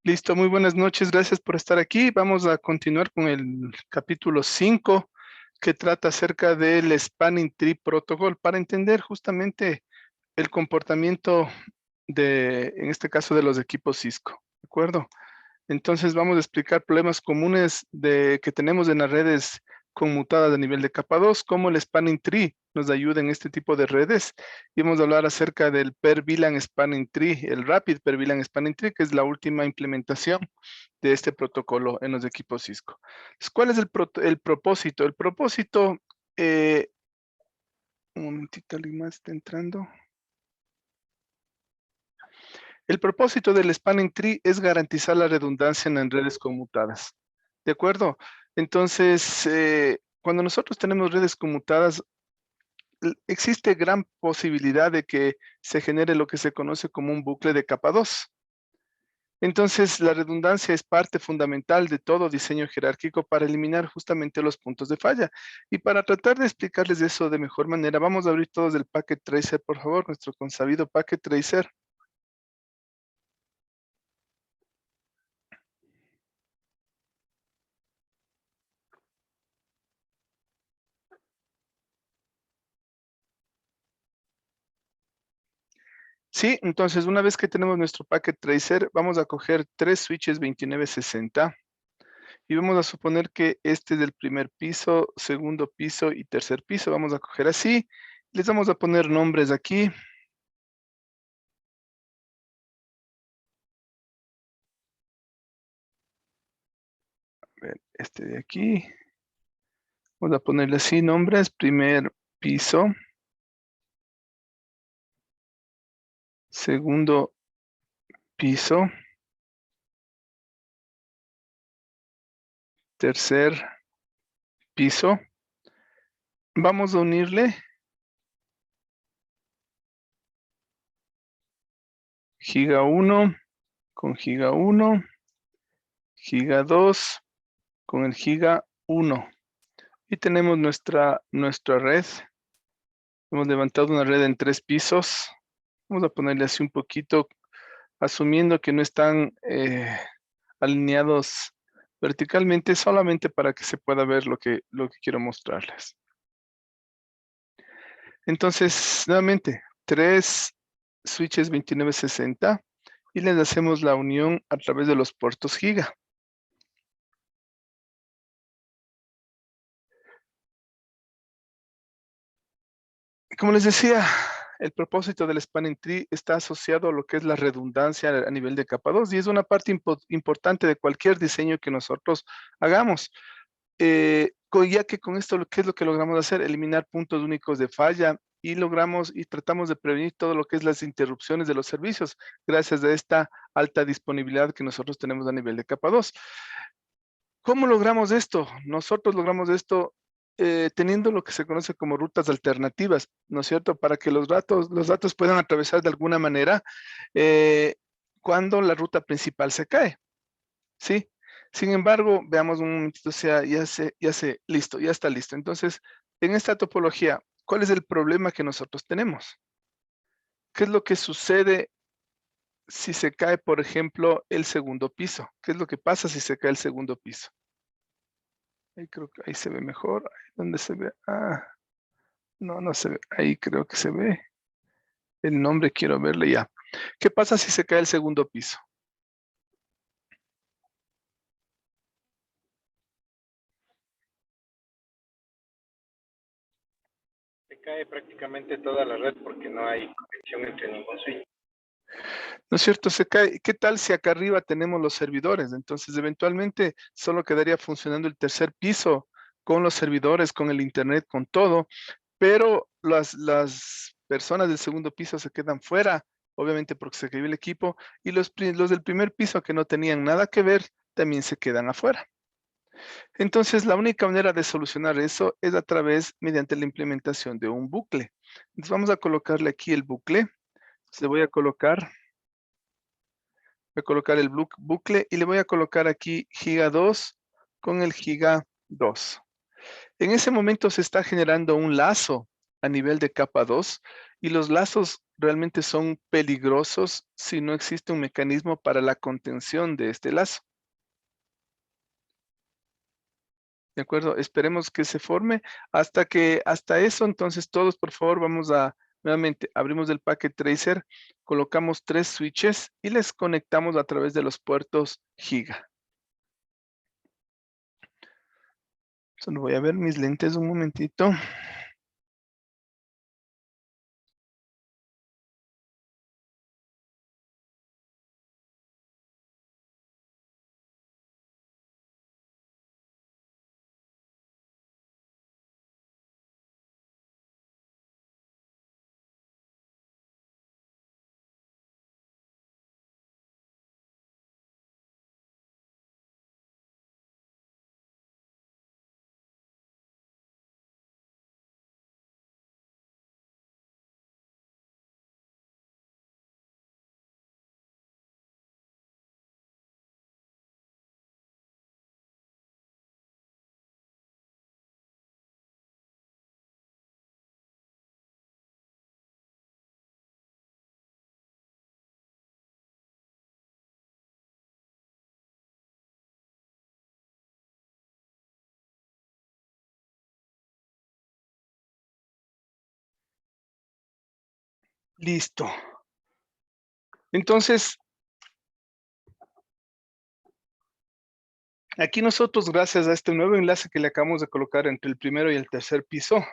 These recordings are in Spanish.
Listo, muy buenas noches, gracias por estar aquí. Vamos a continuar con el capítulo 5 que trata acerca del Spanning Tree Protocol para entender justamente el comportamiento en este caso, de los equipos Cisco, ¿de acuerdo? Entonces vamos a explicar problemas comunes que tenemos en las redes conmutadas a nivel de capa 2, cómo el Spanning Tree nos ayuda en este tipo de redes. Y vamos a hablar acerca del Per VLAN Spanning Tree, el Rapid Per VLAN Spanning Tree, que es la última implementación de este protocolo en los equipos Cisco. Entonces, ¿cuál es el propósito? El propósito, un momentito, alguien más está entrando. El propósito del Spanning Tree es garantizar la redundancia en redes conmutadas. ¿De acuerdo? Entonces, cuando nosotros tenemos redes conmutadas, existe gran posibilidad de que se genere lo que se conoce como un bucle de capa 2. Entonces, la redundancia es parte fundamental de todo diseño jerárquico para eliminar justamente los puntos de falla. Y para tratar de explicarles eso de mejor manera, vamos a abrir todos el Packet Tracer, por favor, nuestro consabido Packet Tracer. Sí, entonces una vez que tenemos nuestro Packet Tracer, vamos a coger 3 switches 2960 y vamos a suponer que este es el primer piso, segundo piso y tercer piso. Vamos a coger así, les vamos a poner nombres aquí. A ver, este de aquí. Vamos a ponerle así nombres, primer piso, segundo piso, tercer piso. Vamos a unirle giga 1 con giga 1, giga 2 con el giga 1. Y tenemos nuestra red. Hemos levantado una red en 3 pisos. Vamos a ponerle así un poquito, asumiendo que no están alineados verticalmente, solamente para que se pueda ver lo que quiero mostrarles. Entonces, nuevamente, 3 switches 2960 y les hacemos la unión a través de los puertos giga. Como les decía, el propósito del Spanning Tree está asociado a lo que es la redundancia a nivel de capa 2 y es una parte importante de cualquier diseño que nosotros hagamos. Ya que con esto, ¿qué es lo que logramos hacer? Eliminar puntos únicos de falla y logramos y tratamos de prevenir todo lo que es las interrupciones de los servicios gracias a esta alta disponibilidad que nosotros tenemos a nivel de capa 2. ¿Cómo logramos esto? Nosotros logramos esto teniendo lo que se conoce como rutas alternativas, ¿no es cierto? Para que los datos puedan atravesar de alguna manera cuando la ruta principal se cae, ¿sí? Sin embargo, veamos un momentito, o sea, listo, ya está listo. Entonces, en esta topología, ¿cuál es el problema que nosotros tenemos? ¿Qué es lo que sucede si se cae, por ejemplo, el segundo piso? ¿Qué es lo que pasa si se cae el segundo piso? Ahí creo que ahí se ve mejor. Ahí donde se ve. Ah, no se ve. Ahí creo que se ve. El nombre quiero verle ya. ¿Qué pasa si se cae el segundo piso? Se cae prácticamente toda la red porque no hay conexión entre ningún switch. ¿No es cierto? Se cae. ¿Qué tal si acá arriba tenemos los servidores? Entonces, eventualmente, solo quedaría funcionando el tercer piso con los servidores, con el internet, con todo, pero las personas del segundo piso se quedan fuera, obviamente porque se cayó el equipo, y los del primer piso que no tenían nada que ver, también se quedan afuera. Entonces, la única manera de solucionar eso es a través, mediante la implementación de un bucle. Entonces, vamos a colocarle aquí el bucle. Le voy a colocar el bucle y le voy a colocar aquí giga 2 con el giga 2. En ese momento se está generando un lazo a nivel de capa 2 y los lazos realmente son peligrosos si no existe un mecanismo para la contención de este lazo. ¿De acuerdo? Esperemos que se forme. Hasta eso, entonces todos, por favor, vamos a, nuevamente, abrimos el Packet Tracer, colocamos 3 switches y les conectamos a través de los puertos Giga. Solo voy a ver mis lentes un momentito. Listo. Entonces, aquí nosotros, gracias a este nuevo enlace que le acabamos de colocar entre el primero y el tercer piso,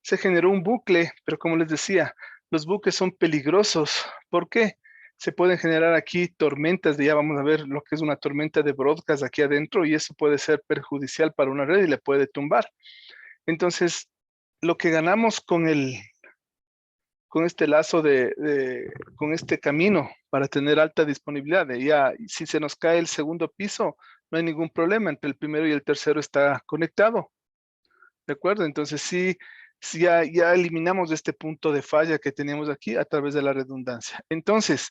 se generó un bucle, pero como les decía, los bucles son peligrosos. ¿Por qué? Se pueden generar aquí tormentas, ya vamos a ver lo que es una tormenta de broadcast aquí adentro y eso puede ser perjudicial para una red y le puede tumbar. Entonces, lo que ganamos con este lazo con este camino para tener alta disponibilidad, ya si se nos cae el segundo piso, no hay ningún problema, entre el primero y el tercero está conectado. ¿De acuerdo? Entonces sí ya eliminamos este punto de falla que teníamos aquí a través de la redundancia. Entonces,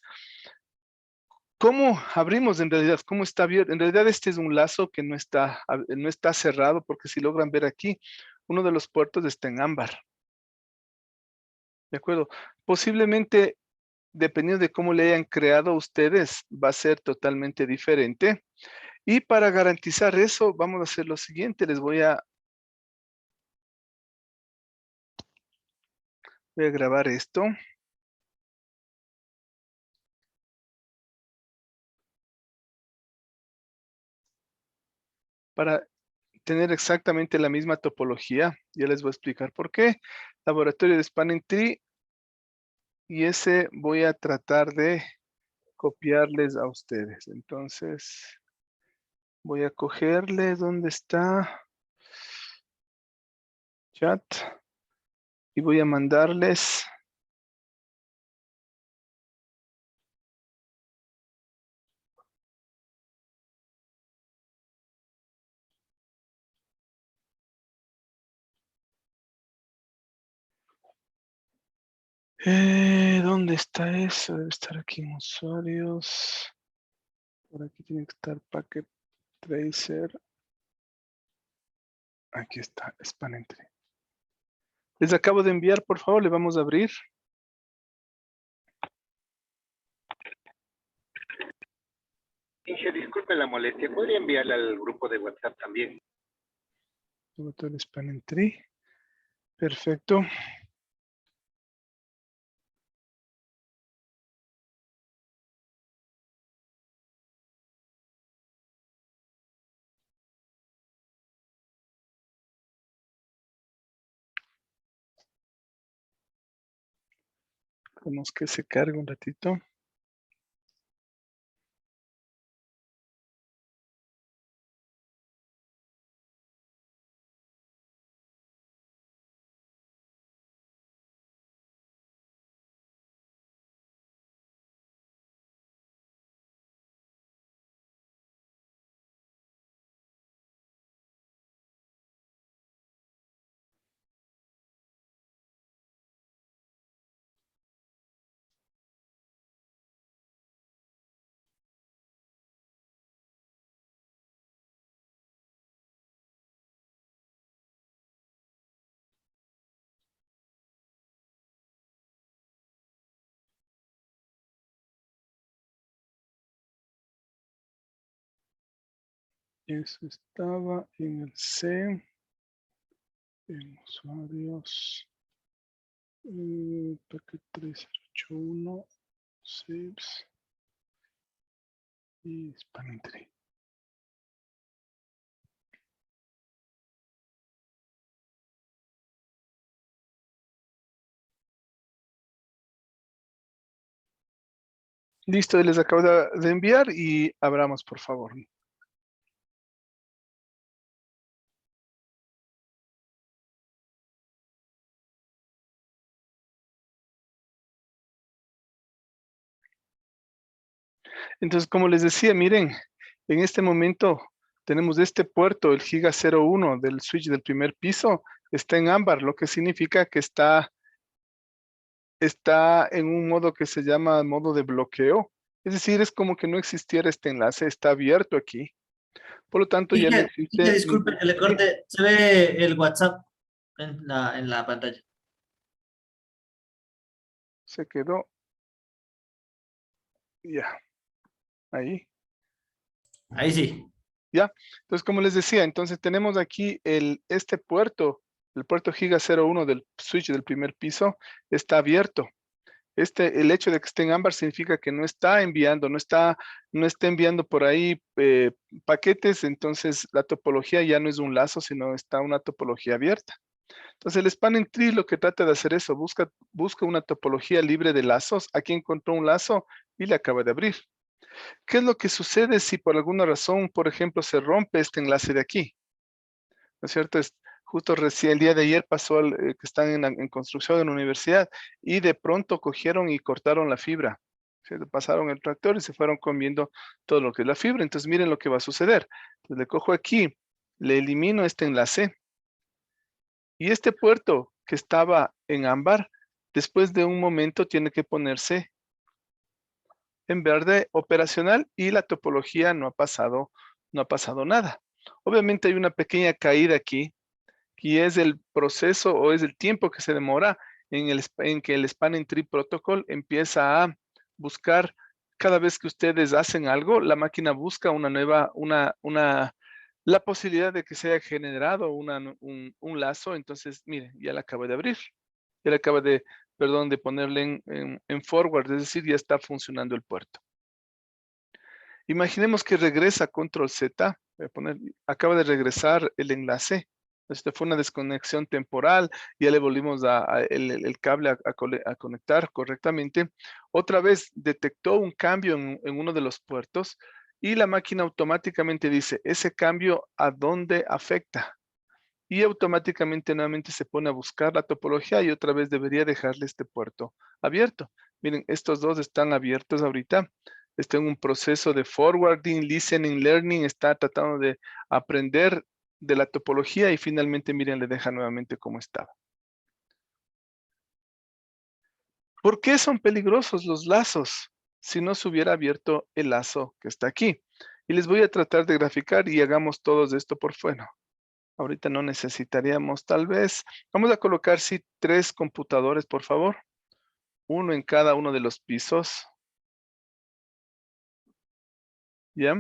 ¿cómo abrimos en realidad? ¿Cómo está abierto? En realidad este es un lazo que no está cerrado porque si logran ver aquí, uno de los puertos está en ámbar. ¿De acuerdo? Posiblemente, dependiendo de cómo le hayan creado ustedes, va a ser totalmente diferente. Y para garantizar eso, vamos a hacer lo siguiente. Voy a grabar esto. Para tener exactamente la misma topología. Ya les voy a explicar por qué. Laboratorio de Spanning Tree. Y ese voy a tratar de copiarles a ustedes. Entonces, voy a cogerle dónde está chat y voy a mandarles. ¿Dónde está eso? Debe estar aquí en usuarios. Por aquí tiene que estar Packet Tracer. Aquí está, Spanning Tree. Les acabo de enviar, por favor, le vamos a abrir. Inge, disculpe la molestia, ¿podría enviarla al grupo de WhatsApp también? Todo el Spanning Tree. Perfecto. Tenemos que se cargue un ratito. Eso estaba en el C, en usuarios, paquete 3081, saves y spanning tree. Listo, les acabo de enviar y abramos, por favor. Entonces, como les decía, miren, en este momento tenemos este puerto, el Giga 01 del switch del primer piso, está en ámbar, lo que significa que está en un modo que se llama modo de bloqueo. Es decir, es como que no existiera este enlace, está abierto aquí. Por lo tanto, ya no Dije, existe disculpe ningún... que le Sí, corte. Se ve el WhatsApp en la pantalla. se quedó. Ya, ahí. Ahí sí. ¿Ya? Entonces, como les decía, entonces tenemos aquí este puerto, el puerto Giga 01 del switch del primer piso, está abierto. El hecho de que esté en ámbar significa que no está enviando, no está enviando por ahí paquetes, entonces la topología ya no es un lazo, sino está una topología abierta. Entonces el spanning tree lo que trata de hacer eso, busca una topología libre de lazos. Aquí encontró un lazo y le acaba de abrir. ¿Qué es lo que sucede si por alguna razón, por ejemplo, se rompe este enlace de aquí? ¿No es cierto? Justo recién el día de ayer pasó que están en construcción en la universidad y de pronto cogieron y cortaron la fibra. ¿Cierto? Pasaron el tractor y se fueron comiendo todo lo que es la fibra. Entonces miren lo que va a suceder. Entonces le cojo aquí, le elimino este enlace y este puerto que estaba en ámbar, después de un momento tiene que ponerse en verde operacional y la topología no ha pasado nada. Obviamente hay una pequeña caída aquí y es el proceso o es el tiempo que se demora en que el Spanning Tree Protocol empieza a buscar, cada vez que ustedes hacen algo, la máquina busca la posibilidad de que se haya generado un lazo. Entonces, miren, ya la acaba de abrir, ya le acaba de, perdón, de ponerle en forward, es decir, ya está funcionando el puerto. Imaginemos que regresa Control Z, acaba de regresar el enlace. Esta fue una desconexión temporal, ya le volvimos el cable a conectar correctamente. Otra vez detectó un cambio en uno de los puertos y la máquina automáticamente dice, ese cambio ¿a dónde afecta? Y automáticamente nuevamente se pone a buscar la topología y otra vez debería dejarle este puerto abierto. Miren, estos dos están abiertos ahorita. Está en un proceso de forwarding, listening, learning, está tratando de aprender de la topología y finalmente, miren, le deja nuevamente como estaba. ¿Por qué son peligrosos los lazos si no se hubiera abierto el lazo que está aquí? Y les voy a tratar de graficar y hagamos todos esto por fuera. Ahorita no necesitaríamos, tal vez. Vamos a colocar, sí, 3 computadores, por favor. Uno en cada uno de los pisos. ¿Ya?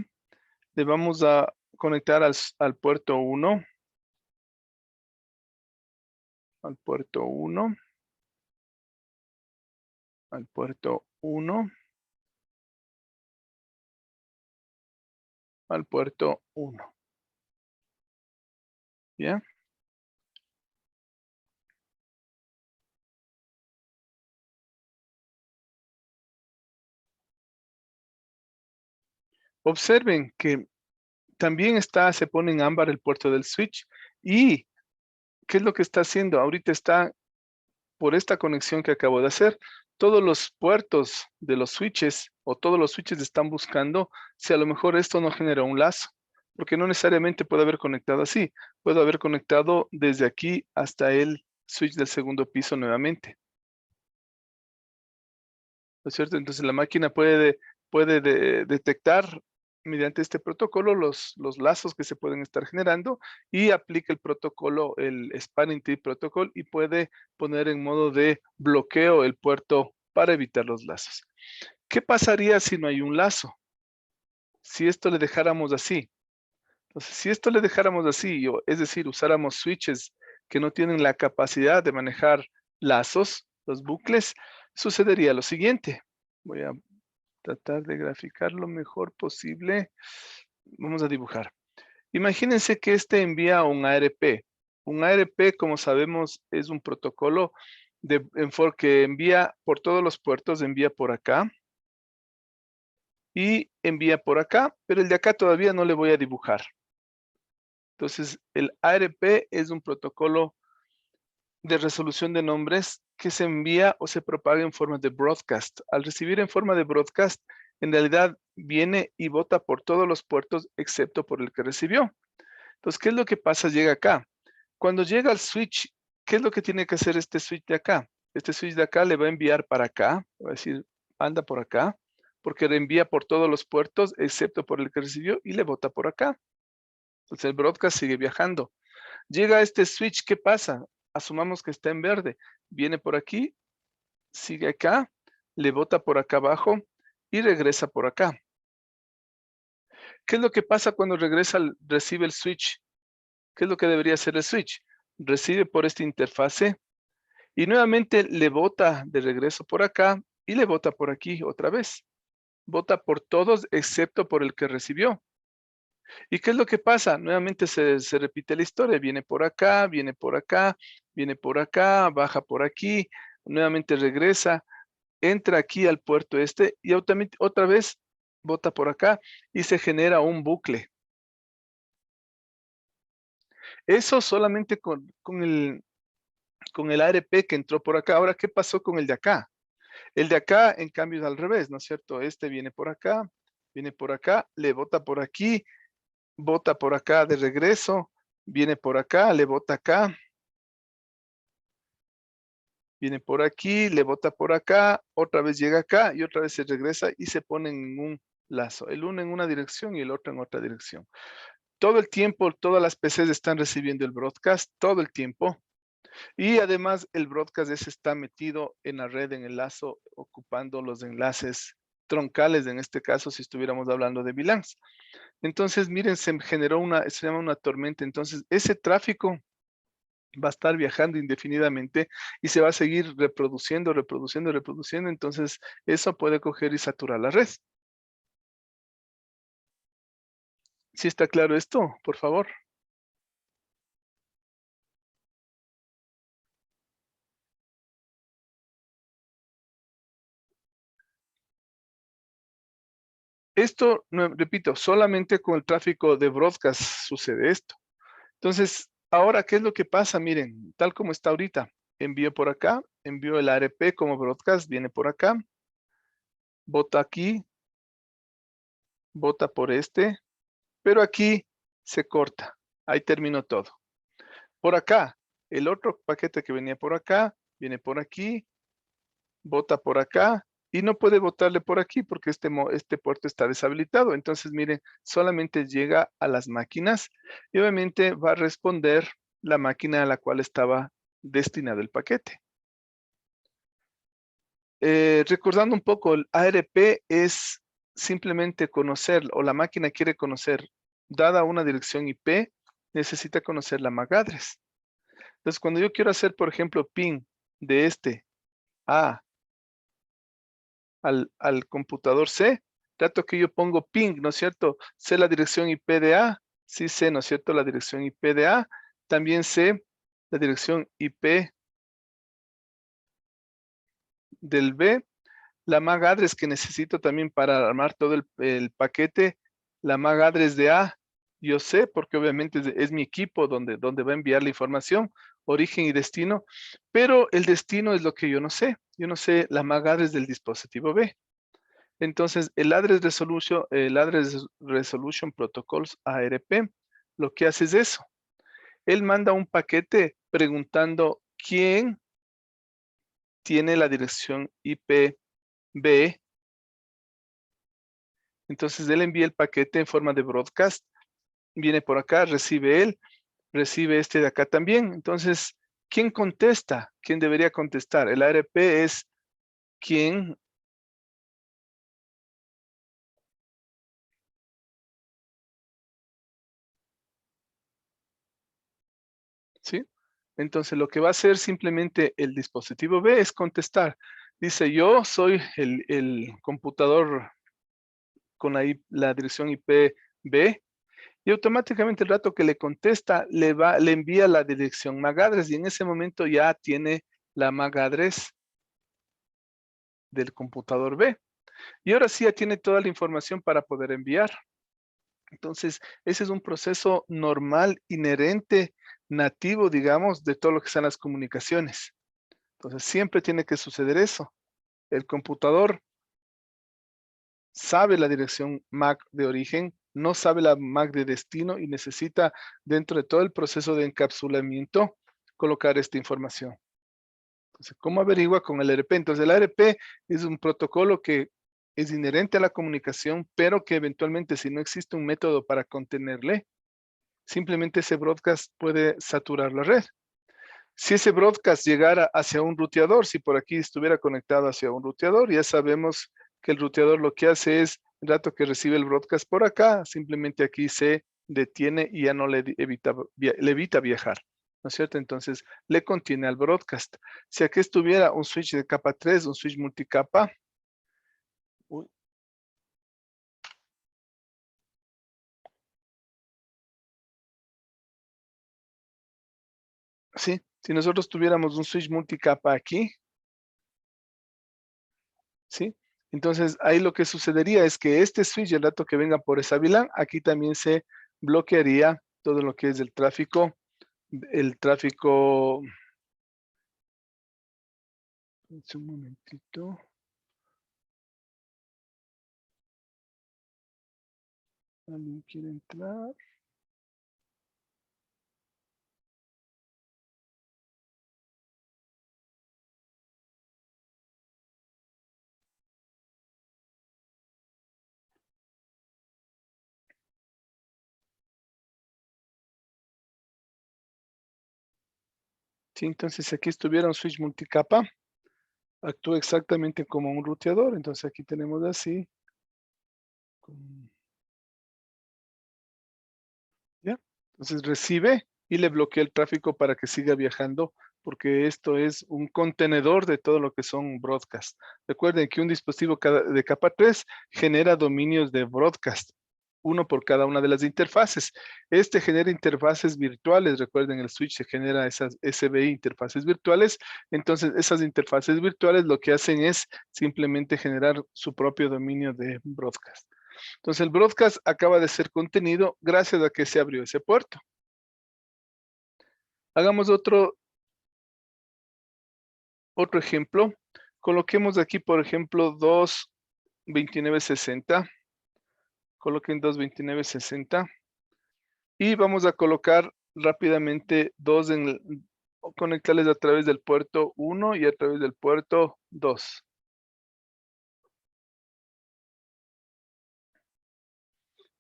Le vamos a conectar al puerto 1. Al puerto 1. Al puerto 1. Al puerto 1. ¿Ya? Observen que también se pone en ámbar el puerto del switch. ¿Y qué es lo que está haciendo? Ahorita está, por esta conexión que acabo de hacer, todos los puertos de los switches o todos los switches están buscando si a lo mejor esto no genera un lazo, porque no necesariamente puede haber conectado así, puede haber conectado desde aquí hasta el switch del segundo piso nuevamente. ¿No es cierto? Entonces la máquina puede detectar mediante este protocolo los lazos que se pueden estar generando y aplica el protocolo, el Spanning Tree Protocol, y puede poner en modo de bloqueo el puerto para evitar los lazos. ¿Qué pasaría si no hay un lazo? Si esto le dejáramos así, Entonces, si esto le dejáramos así, es decir, usáramos switches que no tienen la capacidad de manejar lazos, los bucles, sucedería lo siguiente. Voy a tratar de graficar lo mejor posible. Vamos a dibujar. Imagínense que este envía un ARP. Un ARP, como sabemos, es un protocolo que envía por todos los puertos, envía por acá y envía por acá, pero el de acá todavía no le voy a dibujar. Entonces, el ARP es un protocolo de resolución de nombres que se envía o se propaga en forma de broadcast. Al recibir en forma de broadcast, en realidad viene y vota por todos los puertos excepto por el que recibió. Entonces, ¿qué es lo que pasa? Llega acá. Cuando llega al switch, ¿qué es lo que tiene que hacer este switch de acá? Este switch de acá le va a enviar para acá, va a decir, anda por acá, porque le envía por todos los puertos excepto por el que recibió y le vota por acá. Entonces el broadcast sigue viajando. Llega a este switch, ¿qué pasa? Asumamos que está en verde. Viene por aquí, sigue acá, le bota por acá abajo y regresa por acá. ¿Qué es lo que pasa cuando recibe el switch? ¿Qué es lo que debería hacer el switch? Recibe por esta interfase y nuevamente le bota de regreso por acá y le bota por aquí otra vez. Vota por todos excepto por el que recibió. ¿Y qué es lo que pasa? Nuevamente se repite la historia. Viene por acá, viene por acá, viene por acá, baja por aquí, nuevamente regresa, entra aquí al puerto este y otra vez bota por acá y se genera un bucle. Eso solamente con el ARP que entró por acá. Ahora, ¿qué pasó con el de acá? El de acá, en cambio, es al revés, ¿no es cierto? Este viene por acá, le bota por aquí, bota por acá de regreso, viene por acá, le bota acá, viene por aquí, le bota por acá, otra vez llega acá y otra vez se regresa y se ponen en un lazo. El uno en una dirección y el otro en otra dirección. Todo el tiempo, todas las PCs están recibiendo el broadcast, todo el tiempo. Y además el broadcast ese está metido en la red, en el lazo, ocupando los enlaces troncales, en este caso, si estuviéramos hablando de VLANs. Entonces, miren, se llama una tormenta. Entonces, ese tráfico va a estar viajando indefinidamente y se va a seguir reproduciendo, reproduciendo, reproduciendo. Entonces, eso puede coger y saturar la red. ¿Sí está claro esto? Por favor. Esto, repito, solamente con el tráfico de broadcast sucede esto. Entonces, ahora, ¿qué es lo que pasa? Miren, tal como está ahorita, envío por acá, envío el ARP como broadcast, viene por acá, bota aquí, bota por este, pero aquí se corta. Ahí terminó todo. Por acá, el otro paquete que venía por acá, viene por aquí, bota por acá, y no puede botarle por aquí porque este puerto está deshabilitado. Entonces, miren, solamente llega a las máquinas y obviamente va a responder la máquina a la cual estaba destinado el paquete. Recordando un poco, el ARP es simplemente conocer, o la máquina quiere conocer, dada una dirección IP, necesita conocer la MAC address. Entonces, cuando yo quiero hacer, por ejemplo, ping de este A al computador C, trato que yo pongo ping, ¿no es cierto? Sé la dirección IP de A, sí sé, ¿no es cierto? La dirección IP de A, también sé la dirección IP del B, la MAC address que necesito también para armar todo el paquete, la MAC address de A, yo sé, porque obviamente es mi equipo donde va a enviar la información, origen y destino, pero el destino es lo que yo no sé. Yo no sé la MAC address del dispositivo B. Entonces, el Address Resolution Protocols ARP, lo que hace es eso. Él manda un paquete preguntando quién tiene la dirección IP B. Entonces, él envía el paquete en forma de broadcast, viene por acá, recibe él, recibe este de acá también. Entonces, ¿quién contesta? ¿Quién debería contestar? El ARP es quien ¿sí? Entonces, lo que va a hacer simplemente el dispositivo B es contestar. Dice, yo soy el computador con la dirección IP B, y automáticamente el rato que le contesta, le envía la dirección MAC address, y en ese momento ya tiene la MAC address del computador B. Y ahora sí ya tiene toda la información para poder enviar. Entonces, ese es un proceso normal, inherente, nativo, digamos, de todo lo que son las comunicaciones. Entonces, siempre tiene que suceder eso. El computador sabe la dirección MAC de origen, no sabe la MAC de destino y necesita, dentro de todo el proceso de encapsulamiento, colocar esta información. Entonces, ¿cómo averigua con el ARP? Entonces, el ARP es un protocolo que es inherente a la comunicación, pero que eventualmente, si no existe un método para contenerle, simplemente ese broadcast puede saturar la red. Si ese broadcast llegara hacia un ruteador, si por aquí estuviera conectado hacia un ruteador, ya sabemos que el ruteador lo que hace es, el rato que recibe el broadcast por acá, simplemente aquí se detiene y ya no le evita viajar, ¿no es cierto? Entonces, le contiene al broadcast. Si aquí estuviera un switch de capa 3, un switch multicapa, uy, sí, si nosotros tuviéramos un switch multicapa aquí, ¿sí? Entonces, ahí lo que sucedería es que este switch, el dato que venga por esa VLAN, aquí también se bloquearía todo lo que es el tráfico. Un momentito. ¿Alguien quiere entrar? Sí, entonces si aquí estuviera un switch multicapa, actúa exactamente como un ruteador. Entonces aquí tenemos así. ¿Ya? Entonces recibe y le bloquea el tráfico para que siga viajando, porque esto es un contenedor de todo lo que son broadcast. Recuerden que un dispositivo de capa 3 genera dominios de broadcast, uno por cada una de las interfaces. Este genera interfaces virtuales. Recuerden, el switch se genera esas SBI, interfaces virtuales. Entonces, esas interfaces virtuales lo que hacen es simplemente generar su propio dominio de broadcast. Entonces, el broadcast acaba de ser contenido gracias a que se abrió ese puerto. Hagamos otro ejemplo. Coloquemos aquí, por ejemplo, 22960. Coloquen 22960. Y vamos a colocar rápidamente conectarles a través del puerto 1 y a través del puerto 2.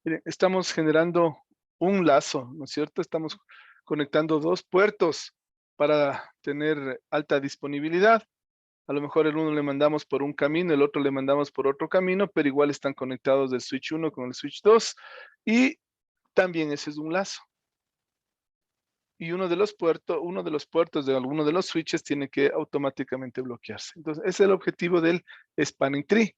Miren, estamos generando un lazo, ¿no es cierto? Estamos conectando dos puertos para tener alta disponibilidad. A lo mejor el uno le mandamos por un camino, el otro le mandamos por otro camino, pero igual están conectados del switch 1 con el switch 2. Y también ese es un lazo. Y uno de los puertos de alguno de los switches tiene que automáticamente bloquearse. Entonces, ese es el objetivo del spanning tree.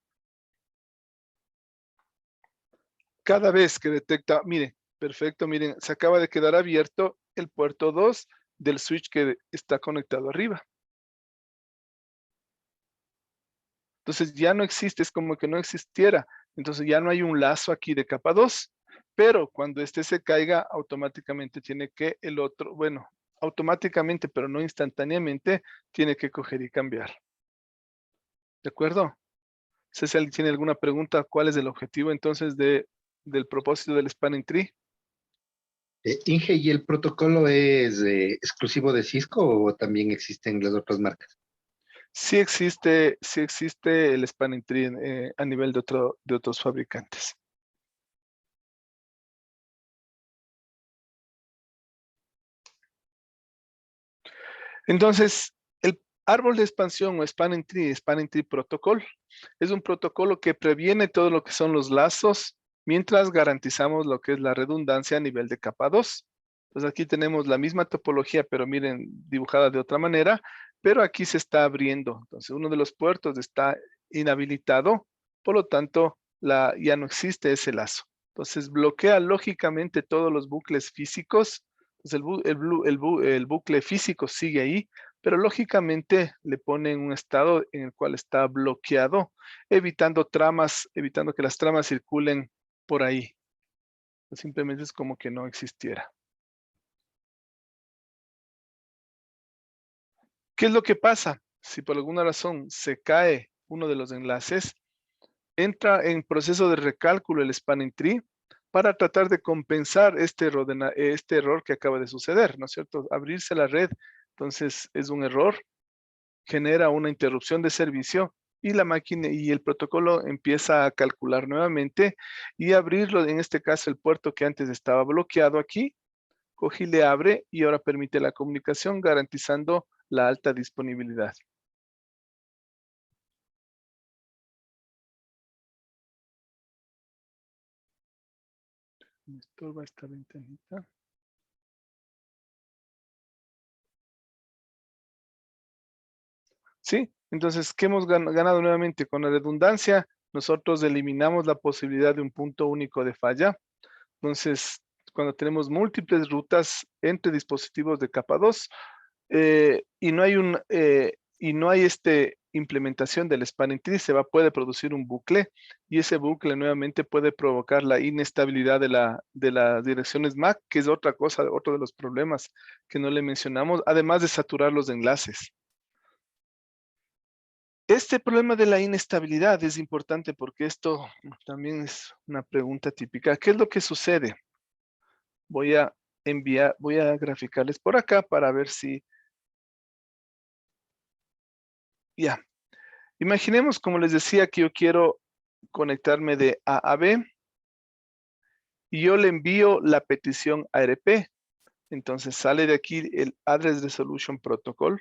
Cada vez que detecta, miren, perfecto, miren, se acaba de quedar abierto el puerto 2 del switch que está conectado arriba. Entonces ya no existe, es como que no existiera. Entonces ya no hay un lazo aquí de capa 2, pero cuando este se caiga, automáticamente tiene que el otro, bueno, automáticamente, pero no instantáneamente, tiene que coger y cambiar. ¿De acuerdo? Si alguien tiene alguna pregunta, ¿cuál es el objetivo entonces del propósito del spanning tree? Inge, ¿y el protocolo es exclusivo de Cisco o también existen las otras marcas? Sí existe el spanning tree a nivel de otros fabricantes. Entonces, el árbol de expansión o spanning tree protocol, es un protocolo que previene todo lo que son los lazos mientras garantizamos lo que es la redundancia a nivel de capa 2. Entonces aquí tenemos la misma topología, pero miren, dibujada de otra manera, pero aquí se está abriendo. Entonces uno de los puertos está inhabilitado, por lo tanto ya no existe ese lazo. Entonces bloquea lógicamente todos los bucles físicos. Entonces el bucle físico sigue ahí, pero lógicamente le pone en un estado en el cual está bloqueado, evitando que las tramas circulen por ahí. Simplemente es como que no existiera. ¿Qué es lo que pasa? Si por alguna razón se cae uno de los enlaces, entra en proceso de recálculo el spanning tree para tratar de compensar este error que acaba de suceder, ¿no es cierto? Abrirse la red, entonces es un error, genera una interrupción de servicio y la máquina y el protocolo empieza a calcular nuevamente y abrirlo, en este caso el puerto que antes estaba bloqueado aquí, coge y le abre y ahora permite la comunicación garantizando la alta disponibilidad. Me estorba esta ventanita. Sí, entonces, ¿qué hemos ganado nuevamente? Con la redundancia, nosotros eliminamos la posibilidad de un punto único de falla. Entonces, cuando tenemos múltiples rutas entre dispositivos de capa 2 y no hay implementación del spanning tree, puede producir un bucle y ese bucle nuevamente puede provocar la inestabilidad de las direcciones MAC, que es otra cosa, otro de los problemas que no le mencionamos, además de saturar los enlaces. Este problema de la inestabilidad es importante porque esto también es una pregunta típica. ¿Qué es lo que sucede? Voy a graficarles por acá para ver si... Ya. Imaginemos, como les decía, que yo quiero conectarme de A a B y yo le envío la petición ARP. Entonces sale de aquí el Address Resolution Protocol.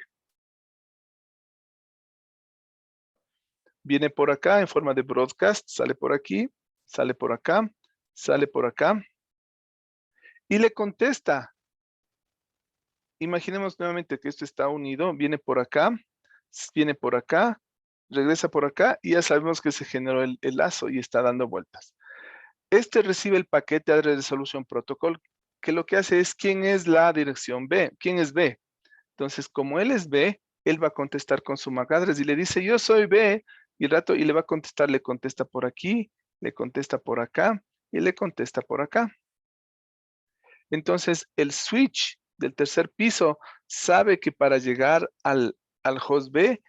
Viene por acá en forma de broadcast, sale por aquí, sale por acá, sale por acá y le contesta. Imaginemos nuevamente que esto está unido, viene por acá, regresa por acá y ya sabemos que se generó el lazo y está dando vueltas. Este recibe el paquete Address Resolution Protocol, que lo que hace es quién es la dirección B, quién es B. Entonces, como él es B, él va a contestar con su MAC address y le dice yo soy B y le va a contestar, le contesta por aquí, le contesta por acá y le contesta por acá. Entonces, el switch del tercer piso sabe que para llegar al host B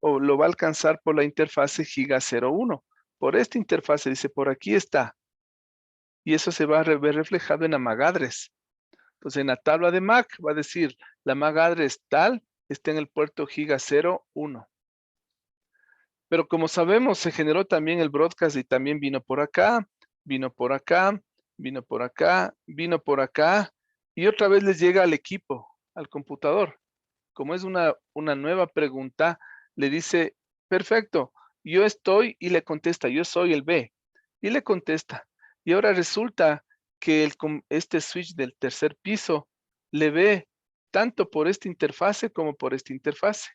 lo va a alcanzar por la interfase giga 01. Por esta interfase dice, por aquí está. Y eso se va a ver reflejado en la MAC address. Entonces, en la tabla de MAC va a decir, la MAC address tal está en el puerto giga 01. Pero como sabemos, se generó también el broadcast y también vino por acá, vino por acá, vino por acá, vino por acá, y otra vez les llega al equipo, al computador. Como es una nueva pregunta, le dice, perfecto, yo estoy, y le contesta, yo soy el B, y le contesta. Y ahora resulta que este switch del tercer piso le ve tanto por esta interfase como por esta interfase.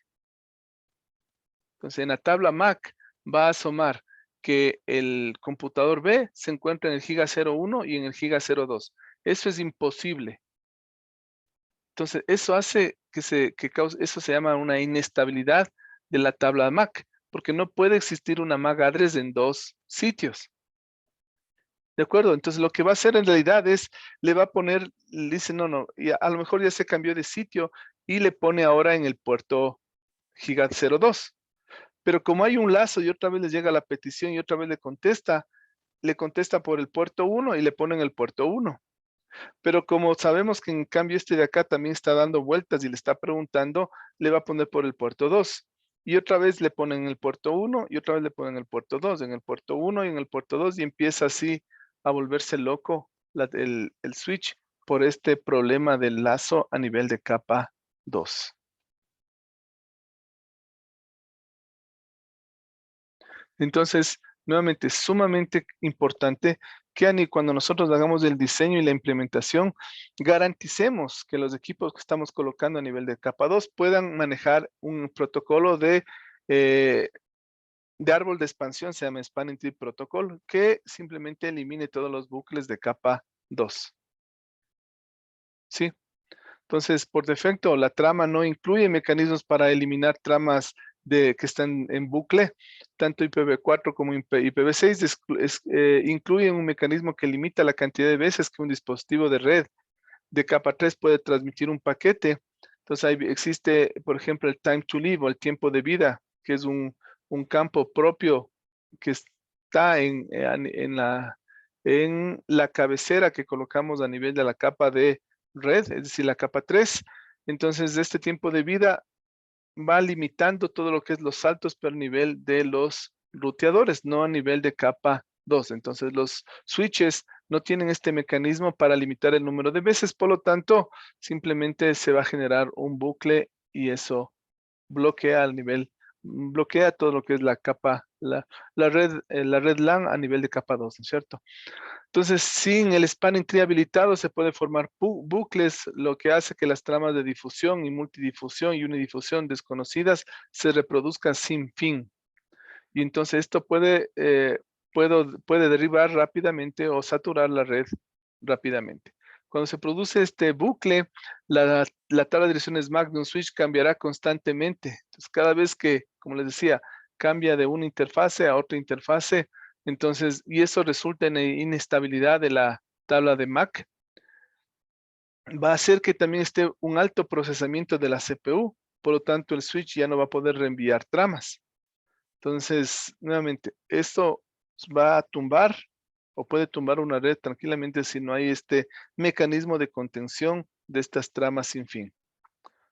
Entonces, en la tabla MAC va a asomar que el computador B se encuentra en el giga 01 y en el giga 02. Eso es imposible. Entonces, eso hace eso se llama una inestabilidad de la tabla MAC, porque no puede existir una MAC address en dos sitios. ¿De acuerdo? Entonces, lo que va a hacer en realidad es, le va a poner, le dice, no, y a lo mejor ya se cambió de sitio y le pone ahora en el puerto giga 02. Pero como hay un lazo y otra vez les llega la petición y otra vez le contesta por el puerto 1 y le ponen el puerto 1. Pero como sabemos que en cambio este de acá también está dando vueltas y le está preguntando, le va a poner por el puerto 2. Y otra vez le ponen el puerto 1 y otra vez le ponen el puerto 2, en el puerto 1 y en el puerto 2 y empieza así a volverse loco el switch por este problema del lazo a nivel de capa 2. Entonces, nuevamente es sumamente importante que cuando nosotros hagamos el diseño y la implementación, garanticemos que los equipos que estamos colocando a nivel de capa 2 puedan manejar un protocolo de árbol de expansión, se llama Spanning Tree Protocol, que simplemente elimine todos los bucles de capa 2. ¿Sí? Entonces, por defecto, la trama no incluye mecanismos para eliminar tramas que están en bucle. Tanto IPv4 como IPv6 incluyen un mecanismo que limita la cantidad de veces que un dispositivo de red de capa 3 puede transmitir un paquete. Entonces, ahí existe, por ejemplo, el time to live o el tiempo de vida, que es un campo propio que está en la cabecera que colocamos a nivel de la capa de red, es decir, la capa 3. Entonces, este tiempo de vida va limitando todo lo que es los saltos per nivel de los ruteadores, no a nivel de capa 2. Entonces, los switches no tienen este mecanismo para limitar el número de veces, por lo tanto, simplemente se va a generar un bucle y eso bloquea todo lo que es la capa, la red LAN a nivel de capa 2, ¿no es cierto? Entonces, sin el spanning tree habilitado se puede formar bucles, lo que hace que las tramas de difusión y multidifusión y unidifusión desconocidas se reproduzcan sin fin. Y entonces esto puede derribar rápidamente o saturar la red rápidamente. Cuando se produce este bucle, la tabla de direcciones MAC de un switch cambiará constantemente. Entonces, cada vez que, como les decía, cambia de una interfase a otra interfase, entonces, y eso resulta en inestabilidad de la tabla de MAC, va a hacer que también esté un alto procesamiento de la CPU, por lo tanto el switch ya no va a poder reenviar tramas. Entonces, nuevamente, esto va a tumbar o puede tumbar una red tranquilamente si no hay este mecanismo de contención de estas tramas sin fin.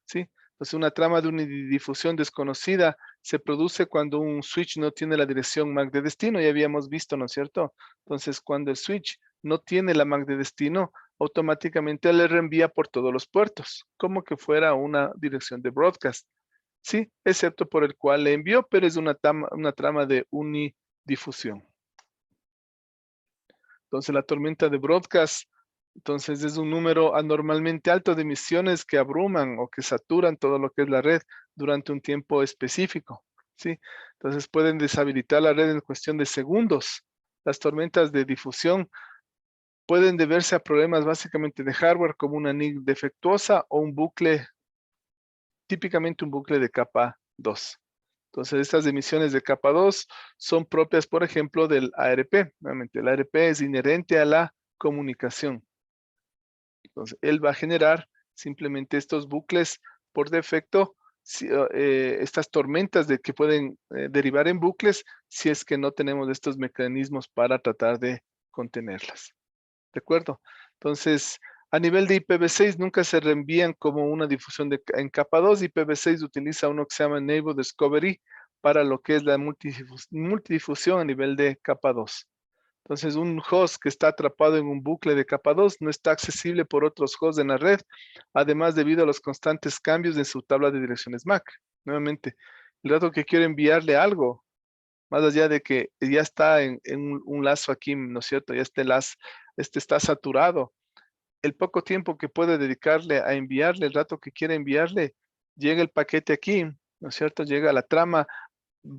¿Sí? Entonces, una trama de unidifusión desconocida se produce cuando un switch no tiene la dirección MAC de destino, ya habíamos visto, ¿no es cierto? Entonces, cuando el switch no tiene la MAC de destino, automáticamente le reenvía por todos los puertos, como que fuera una dirección de broadcast. Sí, excepto por el cual le envió, pero es una trama de unidifusión. Entonces, la tormenta de broadcast, entonces es un número anormalmente alto de emisiones que abruman o que saturan todo lo que es la red durante un tiempo específico. ¿Sí? Entonces, pueden deshabilitar la red en cuestión de segundos. Las tormentas de difusión pueden deberse a problemas básicamente de hardware como una NIC defectuosa o un bucle, típicamente un bucle de capa 2. Entonces, estas emisiones de capa 2 son propias, por ejemplo, del ARP. Nuevamente, el ARP es inherente a la comunicación. Entonces, él va a generar simplemente estos bucles por defecto, estas tormentas que pueden derivar en bucles si es que no tenemos estos mecanismos para tratar de contenerlas. ¿De acuerdo? Entonces, a nivel de IPv6 nunca se reenvían como una difusión en capa 2. IPv6 utiliza uno que se llama Enable Discovery para lo que es la multidifusión a nivel de capa 2. Entonces, un host que está atrapado en un bucle de capa 2 no está accesible por otros hosts en la red, además debido a los constantes cambios en su tabla de direcciones MAC. Nuevamente, el rato que quiero enviarle algo, más allá de que ya está en un lazo aquí, ¿no es cierto? Ya está saturado. El poco tiempo que puede dedicarle a enviarle, el rato que quiere enviarle, llega el paquete aquí, ¿no es cierto? Llega la trama,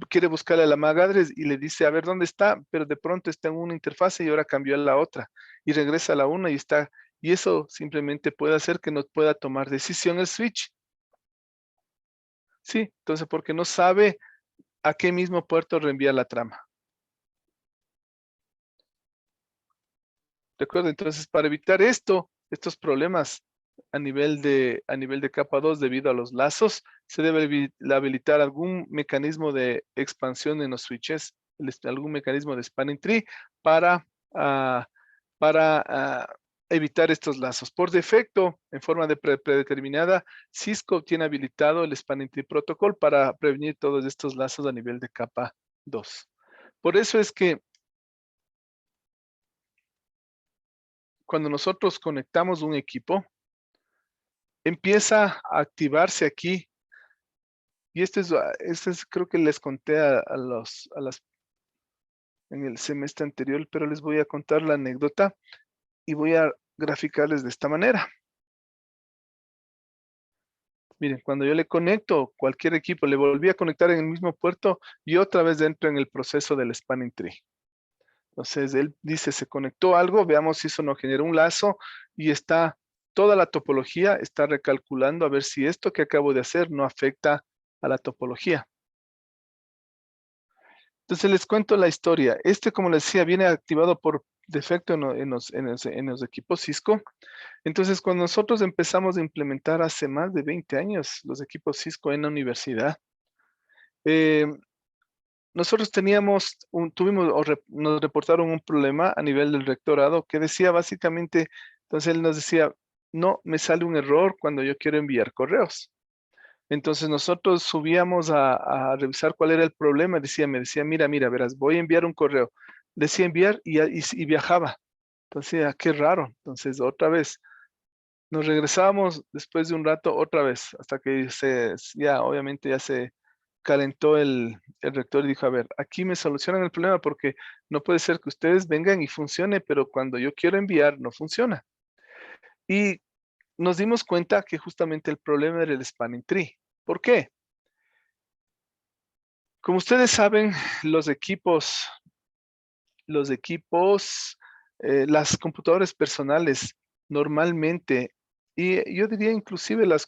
quiere buscarle a la MAC address y le dice, a ver, ¿dónde está? Pero de pronto está en una interfase y ahora cambió a la otra. Y regresa a la una y está. Y eso simplemente puede hacer que no pueda tomar decisión el switch. Sí, entonces porque no sabe a qué mismo puerto reenviar la trama. ¿De acuerdo? Entonces, para evitar estos problemas a nivel de capa 2 debido a los lazos, se debe habilitar algún mecanismo de expansión en los switches, algún mecanismo de spanning tree para evitar estos lazos. Por defecto, en forma de predeterminada, Cisco tiene habilitado el spanning tree protocol para prevenir todos estos lazos a nivel de capa 2. Por eso es que cuando nosotros conectamos un equipo, empieza a activarse aquí. Y este es creo que les conté a las en el semestre anterior, pero les voy a contar la anécdota y voy a graficarles de esta manera. Miren, cuando yo le conecto cualquier equipo, le volví a conectar en el mismo puerto y otra vez dentro en el proceso del spanning tree. Entonces, él dice, se conectó algo, veamos si eso no generó un lazo y está, toda la topología está recalculando a ver si esto que acabo de hacer no afecta a la topología. Entonces, les cuento la historia. Este, como les decía, viene activado por defecto en los equipos Cisco. Entonces, cuando nosotros empezamos a implementar hace más de 20 años los equipos Cisco en la universidad, nosotros nos reportaron un problema a nivel del rectorado que decía básicamente, entonces él nos decía, no, me sale un error cuando yo quiero enviar correos. Entonces nosotros subíamos a revisar cuál era el problema. Me decía, mira, verás, voy a enviar un correo. Decía enviar y viajaba. Entonces, qué raro. Entonces, otra vez, nos regresábamos después de un rato, otra vez, hasta que obviamente ya se calentó el rector y dijo, a ver, aquí me solucionan el problema porque no puede ser que ustedes vengan y funcione, pero cuando yo quiero enviar, no funciona. Y nos dimos cuenta que justamente el problema era el spanning tree. ¿Por qué? Como ustedes saben, las computadoras personales normalmente, y yo diría inclusive las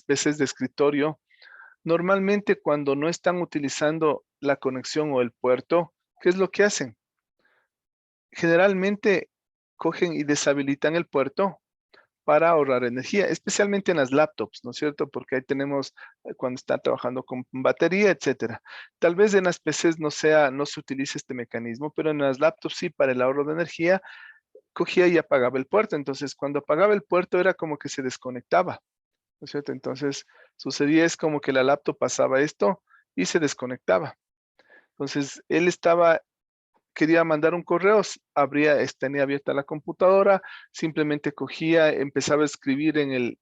PCs de escritorio, normalmente cuando no están utilizando la conexión o el puerto, ¿qué es lo que hacen? Generalmente cogen y deshabilitan el puerto para ahorrar energía, especialmente en las laptops, ¿no es cierto? Porque ahí tenemos cuando están trabajando con batería, etcétera. Tal vez en las PCs no se utilice este mecanismo, pero en las laptops sí, para el ahorro de energía, cogía y apagaba el puerto. Entonces, cuando apagaba el puerto era como que se desconectaba, ¿no es cierto? Entonces, sucedía es como que la laptop pasaba esto y se desconectaba. Entonces, quería mandar un correo, tenía abierta la computadora, simplemente cogía, empezaba a escribir en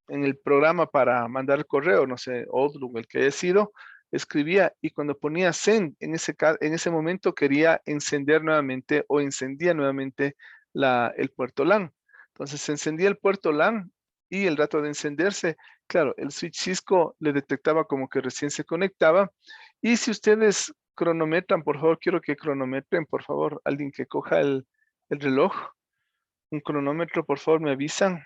el programa para mandar el correo, no sé, Outlook, el que haya sido, escribía y cuando ponía send, en ese momento quería encender nuevamente o encendía nuevamente el puerto LAN. Entonces se encendía el puerto LAN y el rato de encenderse, claro, el switch Cisco le detectaba como que recién se conectaba. Y si ustedes cronometran, por favor, quiero que cronometren, por favor, alguien que coja el reloj, un cronómetro, por favor, me avisan.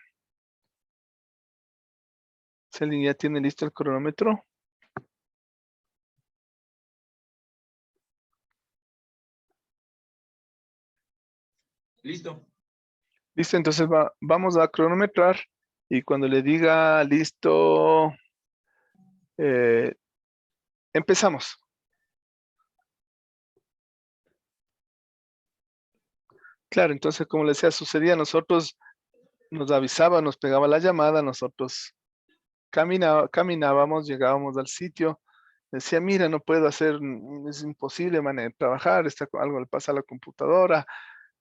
Si alguien ya tiene listo el cronómetro. Listo. Listo, entonces vamos a cronometrar y cuando le diga listo, empezamos. Claro, entonces como les decía, sucedía, nosotros nos avisaba, nos pegaba la llamada, nosotros caminábamos, llegábamos al sitio, decía, mira, no puedo hacer, es imposible trabajar, algo le pasa a la computadora,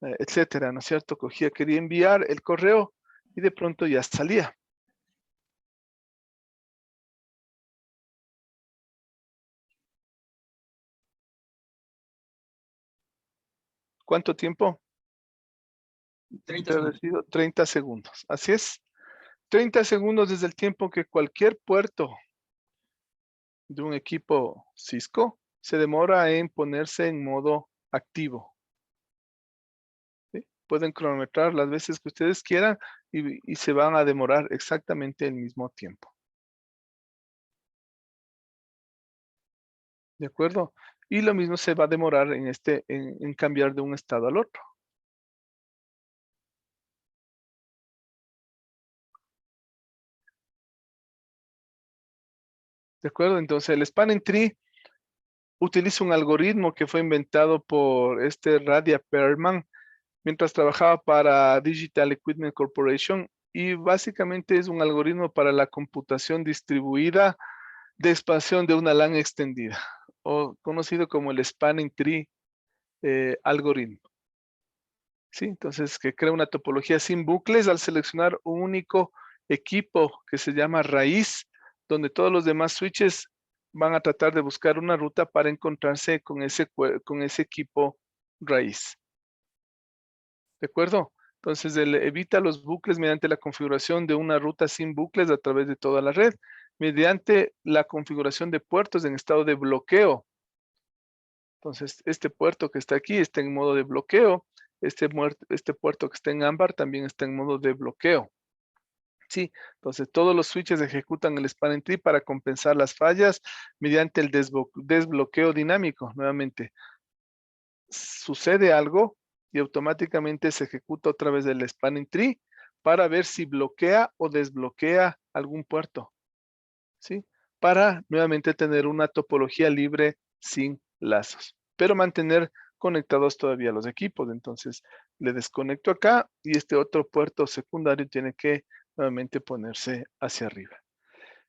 etcétera, ¿no es cierto? Quería enviar el correo y de pronto ya salía. ¿Cuánto tiempo? 30 segundos. 30 segundos. Así es. 30 segundos desde el tiempo que cualquier puerto de un equipo Cisco se demora en ponerse en modo activo. ¿Sí? Pueden cronometrar las veces que ustedes quieran y se van a demorar exactamente el mismo tiempo. ¿De acuerdo? Y lo mismo se va a demorar en cambiar de un estado al otro. ¿De acuerdo? Entonces el spanning tree utiliza un algoritmo que fue inventado por Radia Perlman mientras trabajaba para Digital Equipment Corporation y básicamente es un algoritmo para la computación distribuida de expansión de una LAN extendida o conocido como el Spanning Tree algoritmo. ¿Sí? Entonces, que crea una topología sin bucles al seleccionar un único equipo que se llama raíz donde todos los demás switches van a tratar de buscar una ruta para encontrarse con ese equipo raíz. ¿De acuerdo? Entonces, él evita los bucles mediante la configuración de una ruta sin bucles a través de toda la red, mediante la configuración de puertos en estado de bloqueo. Entonces, este puerto que está aquí está en modo de bloqueo. Este puerto que está en ámbar también está en modo de bloqueo. Sí, entonces todos los switches ejecutan el spanning tree para compensar las fallas mediante el desbloqueo dinámico. Nuevamente, sucede algo y automáticamente se ejecuta otra vez el spanning tree para ver si bloquea o desbloquea algún puerto. ¿Sí? Para nuevamente tener una topología libre sin lazos, pero mantener conectados todavía los equipos. Entonces, le desconecto acá y este otro puerto secundario tiene que nuevamente ponerse hacia arriba.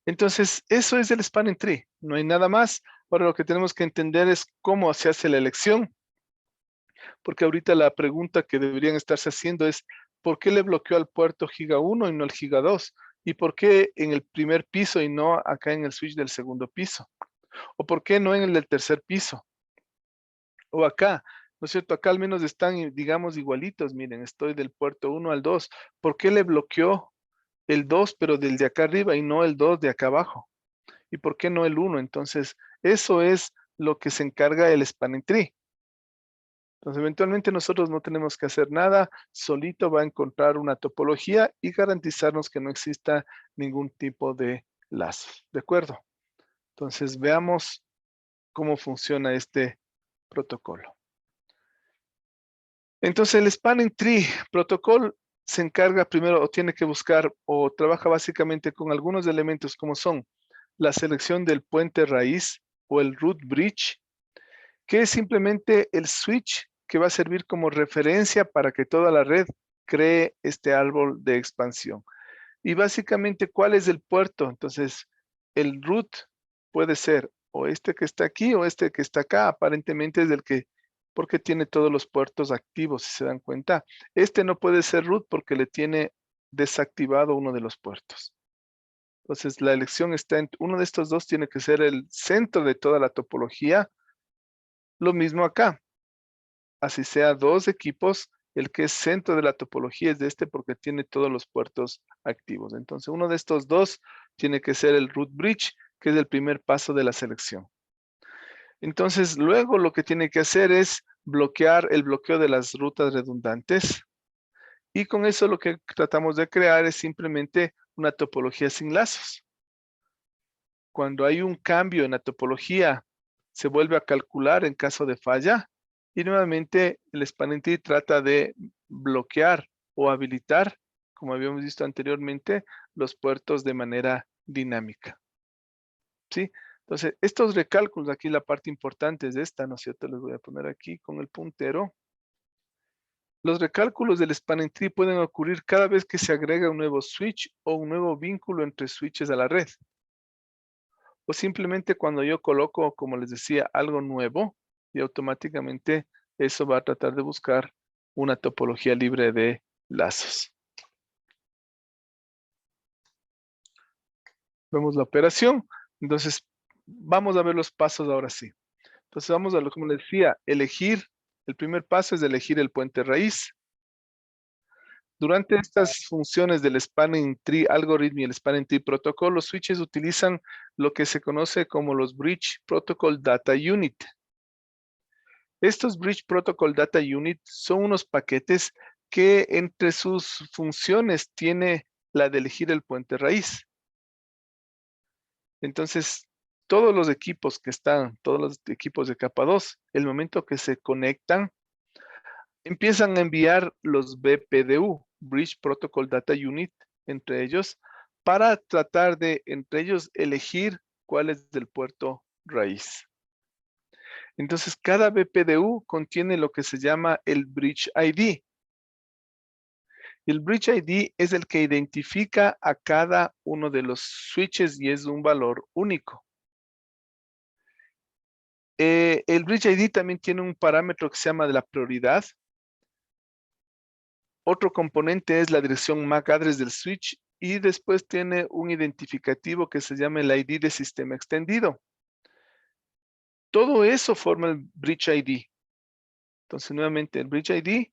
Entonces, eso es el spanning tree. No hay nada más. Ahora lo que tenemos que entender es cómo se hace la elección. Porque ahorita la pregunta que deberían estarse haciendo es, ¿por qué le bloqueó al puerto Giga 1 y no al Giga 2? ¿Y por qué en el primer piso y no acá en el switch del segundo piso? ¿O por qué no en el del tercer piso? O acá, ¿no es cierto? Acá al menos están, digamos, igualitos. Miren, estoy del puerto 1 al 2. ¿Por qué le bloqueó el 2 pero del de acá arriba y no el 2 de acá abajo? ¿Y por qué no el 1? Entonces, eso es lo que se encarga el spanning tree. Entonces, eventualmente nosotros no tenemos que hacer nada, solito va a encontrar una topología y garantizarnos que no exista ningún tipo de lazo. ¿De acuerdo? Entonces, veamos cómo funciona este protocolo. Entonces, el Spanning Tree Protocol se encarga primero o tiene que buscar o trabaja básicamente con algunos elementos como son la selección del puente raíz o el root bridge, que es simplemente el switch que va a servir como referencia para que toda la red cree este árbol de expansión. Y básicamente, ¿cuál es el puerto? Entonces, el root puede ser o este que está aquí o este que está acá. Aparentemente es el que, porque tiene todos los puertos activos, si se dan cuenta. Este no puede ser root porque le tiene desactivado uno de los puertos. Entonces, la elección está en uno de estos dos, tiene que ser el centro de toda la topología. Lo mismo acá. Así sea dos equipos, el que es centro de la topología es de este porque tiene todos los puertos activos. Entonces, uno de estos dos tiene que ser el root bridge, que es el primer paso de la selección. Entonces, luego lo que tiene que hacer es bloquear el bloqueo de las rutas redundantes. Y con eso lo que tratamos de crear es simplemente una topología sin lazos. Cuando hay un cambio en la topología, se vuelve a calcular en caso de falla. Y nuevamente el spanning tree trata de bloquear o habilitar, como habíamos visto anteriormente, los puertos de manera dinámica. ¿Sí? Entonces, estos recálculos, aquí la parte importante es esta, ¿no es cierto? Les voy a poner aquí con el puntero. Los recálculos del spanning tree pueden ocurrir cada vez que se agrega un nuevo switch o un nuevo vínculo entre switches a la red. O simplemente cuando yo coloco, como les decía, algo nuevo y automáticamente eso va a tratar de buscar una topología libre de lazos. Vemos la operación. Entonces, vamos a ver los pasos ahora sí. Entonces, vamos a lo como les decía, elegir. El primer paso es elegir el puente raíz. Durante estas funciones del Spanning Tree Algorithm y el Spanning Tree Protocol, los switches utilizan lo que se conoce como los Bridge Protocol Data Unit. Estos Bridge Protocol Data Unit son unos paquetes que entre sus funciones tiene la de elegir el puente raíz. Entonces, todos los equipos que están, todos los equipos de capa 2, el momento que se conectan, empiezan a enviar los BPDU, Bridge Protocol Data Unit, entre ellos, para tratar de, entre ellos, elegir cuál es el puerto raíz. Entonces, cada BPDU contiene lo que se llama el Bridge ID. El Bridge ID es el que identifica a cada uno de los switches y es un valor único. El Bridge ID también tiene un parámetro que se llama de la prioridad. Otro componente es la dirección MAC address del switch y después tiene un identificativo que se llama el ID de sistema extendido. Todo eso forma el Bridge ID. Entonces, nuevamente, el Bridge ID,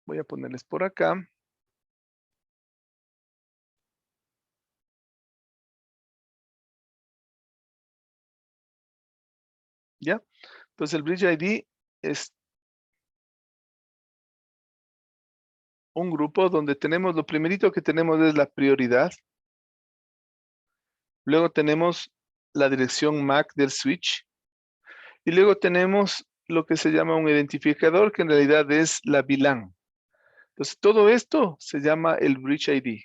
voy a ponerles por acá. ¿Ya? Entonces, el Bridge ID es un grupo donde tenemos, lo primerito que tenemos es la prioridad. Luego tenemos la dirección MAC del switch. Y luego tenemos lo que se llama un identificador, que en realidad es la VLAN. Entonces, todo esto se llama el Bridge ID.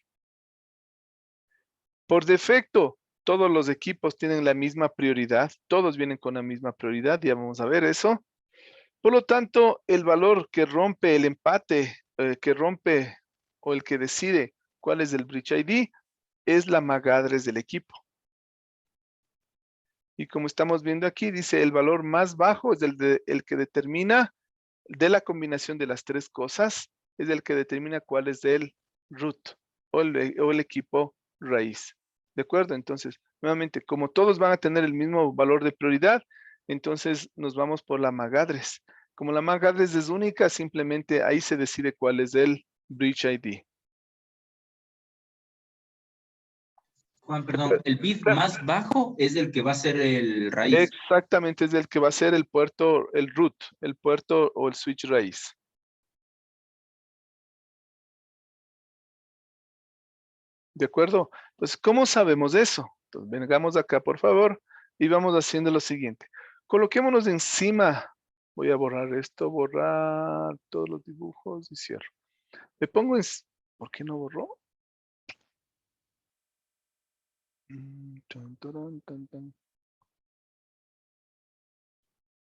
Por defecto, todos los equipos tienen la misma prioridad. Todos vienen con la misma prioridad. Ya vamos a ver eso. Por lo tanto, el valor que rompe el empate, que rompe o el que decide cuál es el Bridge ID, es la MAC address del equipo. Y como estamos viendo aquí, dice el valor más bajo es el que determina de la combinación de las tres cosas, es el que determina cuál es el root o el equipo raíz. ¿De acuerdo? Entonces, nuevamente, como todos van a tener el mismo valor de prioridad, entonces nos vamos por la MAC address. Como la MAC address es única, simplemente ahí se decide cuál es el Bridge ID. Juan, perdón, el bit más bajo es el que va a ser el raíz. Exactamente, es el que va a ser el puerto, el root, el puerto o el switch raíz. ¿De acuerdo? Entonces, ¿cómo sabemos eso? Entonces, vengamos acá, por favor, y vamos haciendo lo siguiente. Coloquémonos encima. Voy a borrar esto, borrar todos los dibujos y cierro. Me pongo en... ¿Por qué no borró?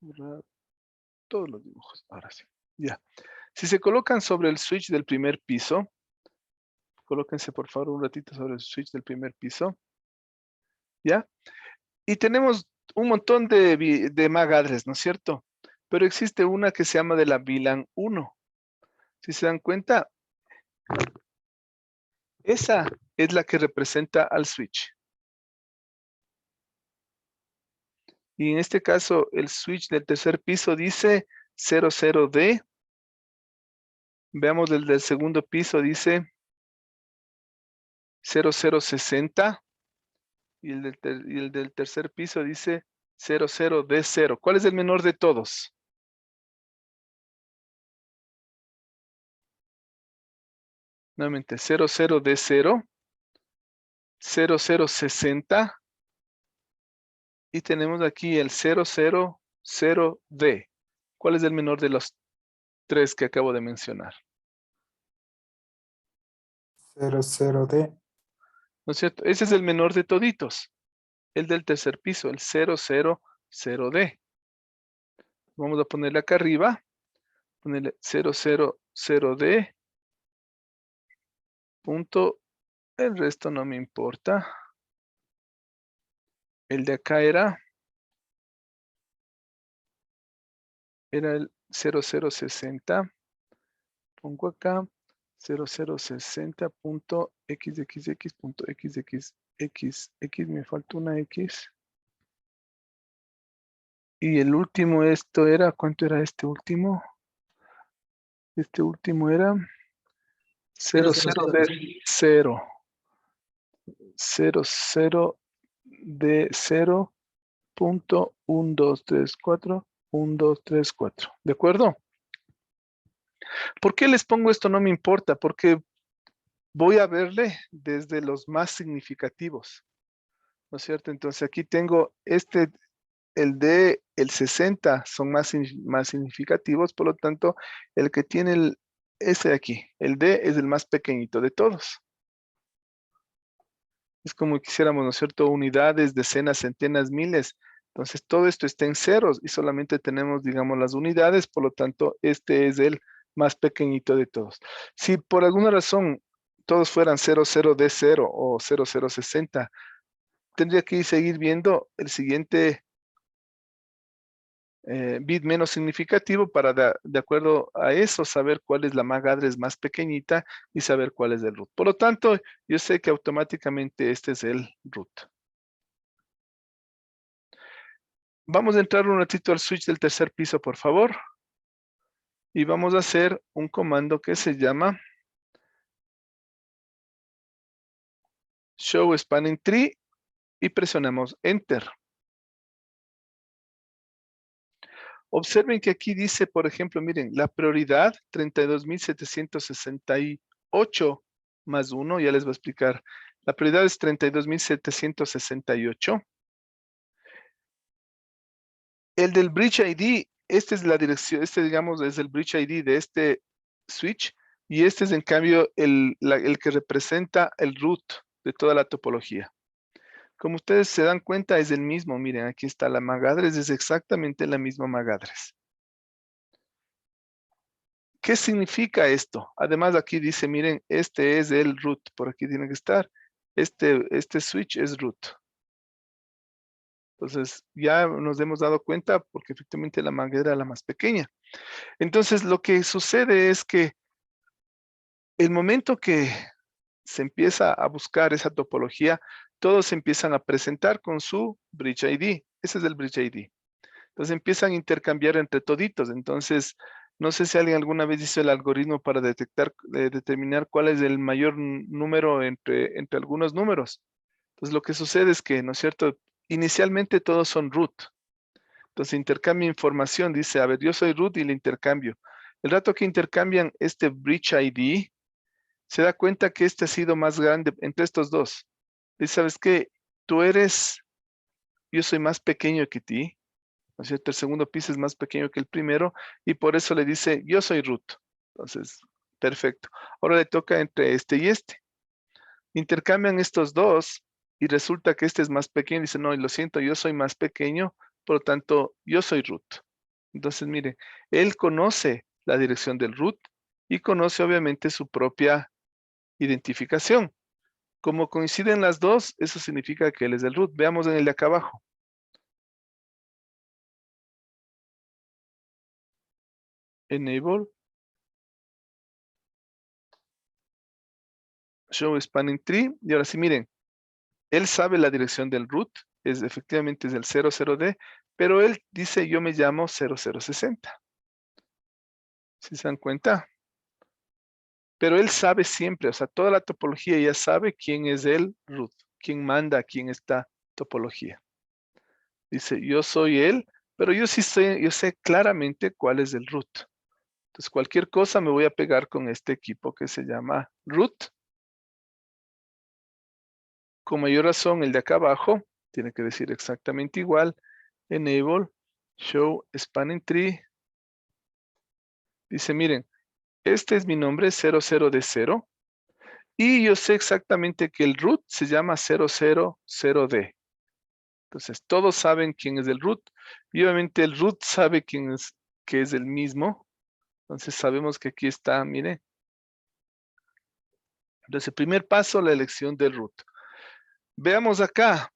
Borrar todos los dibujos. Ahora sí. Ya. Si se colocan sobre el switch del primer piso, colóquense por favor un ratito sobre el switch del primer piso. ¿Ya? Y tenemos un montón de MAC address, ¿no es cierto? Pero existe una que se llama de la VLAN 1. Si se dan cuenta, esa es la que representa al switch. Y en este caso, el switch del tercer piso dice 00D. Veamos el del segundo piso, dice 0060. Y el del tercer piso dice 00D0. ¿Cuál es el menor de todos? Nuevamente, 00D0, 0060. Y tenemos aquí el 000D. ¿Cuál es el menor de los tres que acabo de mencionar? 00D. ¿No es cierto? Ese es el menor de toditos. El del tercer piso, el 000D. Vamos a ponerle acá arriba. Ponerle 000D. Punto. El resto no me importa. El de acá era el 0060. Pongo acá 0060.xxx.xxx. Me falta una X. Y el último, esto era, ¿cuánto era este último? Este último era 00D0. 00D0.1234.1234. ¿De acuerdo? ¿Por qué les pongo esto? No me importa, porque voy a verle desde los más significativos. ¿No es cierto? Entonces aquí tengo el de el 60 son más significativos, por lo tanto, el que tiene ese de aquí, el D es el más pequeñito de todos. Es como quisiéramos, ¿no es cierto? Unidades, decenas, centenas, miles. Entonces todo esto está en ceros y solamente tenemos, digamos, las unidades, por lo tanto, este es el más pequeñito de todos. Si por alguna razón todos fueran 00D0 o 0060, tendría que seguir viendo el siguiente bit menos significativo para de acuerdo a eso saber cuál es la MAC address más pequeñita y saber cuál es el root. Por lo tanto, yo sé que automáticamente este es el root. Vamos a entrar un ratito al switch del tercer piso, por favor. Y vamos a hacer un comando que se llama Show Spanning Tree y presionamos Enter. Observen que aquí dice, por ejemplo, miren, la prioridad 32.768 más 1, ya les voy a explicar. La prioridad es 32.768. El del Bridge ID, esta es la dirección, este digamos es el Bridge ID de este switch y este es en cambio el que representa el root de toda la topología. Como ustedes se dan cuenta es el mismo, miren, aquí está la MAC address, es exactamente la misma MAC address. ¿Qué significa esto? Además aquí dice, miren, este es el root, por aquí tiene que estar. Este switch es root. Entonces ya nos hemos dado cuenta porque efectivamente la MAC era la más pequeña. Entonces lo que sucede es que el momento que se empieza a buscar esa topología, todos se empiezan a presentar con su Bridge ID. Ese es el Bridge ID. Entonces empiezan a intercambiar entre toditos. Entonces, no sé si alguien alguna vez hizo el algoritmo para determinar cuál es el mayor número entre algunos números. Entonces lo que sucede es que, ¿no es cierto? Inicialmente todos son root. Entonces intercambia información, dice, a ver, yo soy root y le intercambio. El rato que intercambian este Bridge ID, se da cuenta que este ha sido más grande entre estos dos. Dice, ¿sabes qué? Yo soy más pequeño que ti, ¿no es cierto? El segundo piso es más pequeño que el primero y por eso le dice, yo soy root. Entonces, perfecto. Ahora le toca entre este y este. Intercambian estos dos y resulta que este es más pequeño. Dice, no, lo siento, yo soy más pequeño, por lo tanto, yo soy root. Entonces, mire, él conoce la dirección del root y conoce obviamente su propia identificación. Como coinciden las dos, eso significa que él es el root. Veamos en el de acá abajo. Enable. Show Spanning Tree. Y ahora sí, miren. Él sabe la dirección del root. Efectivamente es el 00D. Pero él dice, yo me llamo 0060. ¿Sí se dan cuenta? Pero él sabe siempre, o sea, toda la topología ya sabe quién es el root. Quién manda aquí en esta topología. Dice, yo soy él, pero yo sé claramente cuál es el root. Entonces, cualquier cosa me voy a pegar con este equipo que se llama root. Con mayor razón, el de acá abajo tiene que decir exactamente igual. Enable, show, spanning tree. Dice, miren, este es mi nombre, 00D0. Y yo sé exactamente que el root se llama 000D. Entonces, todos saben quién es el root. Y obviamente el root sabe que es el mismo. Entonces, sabemos que aquí está, mire. Entonces, el primer paso, la elección del root. Veamos acá.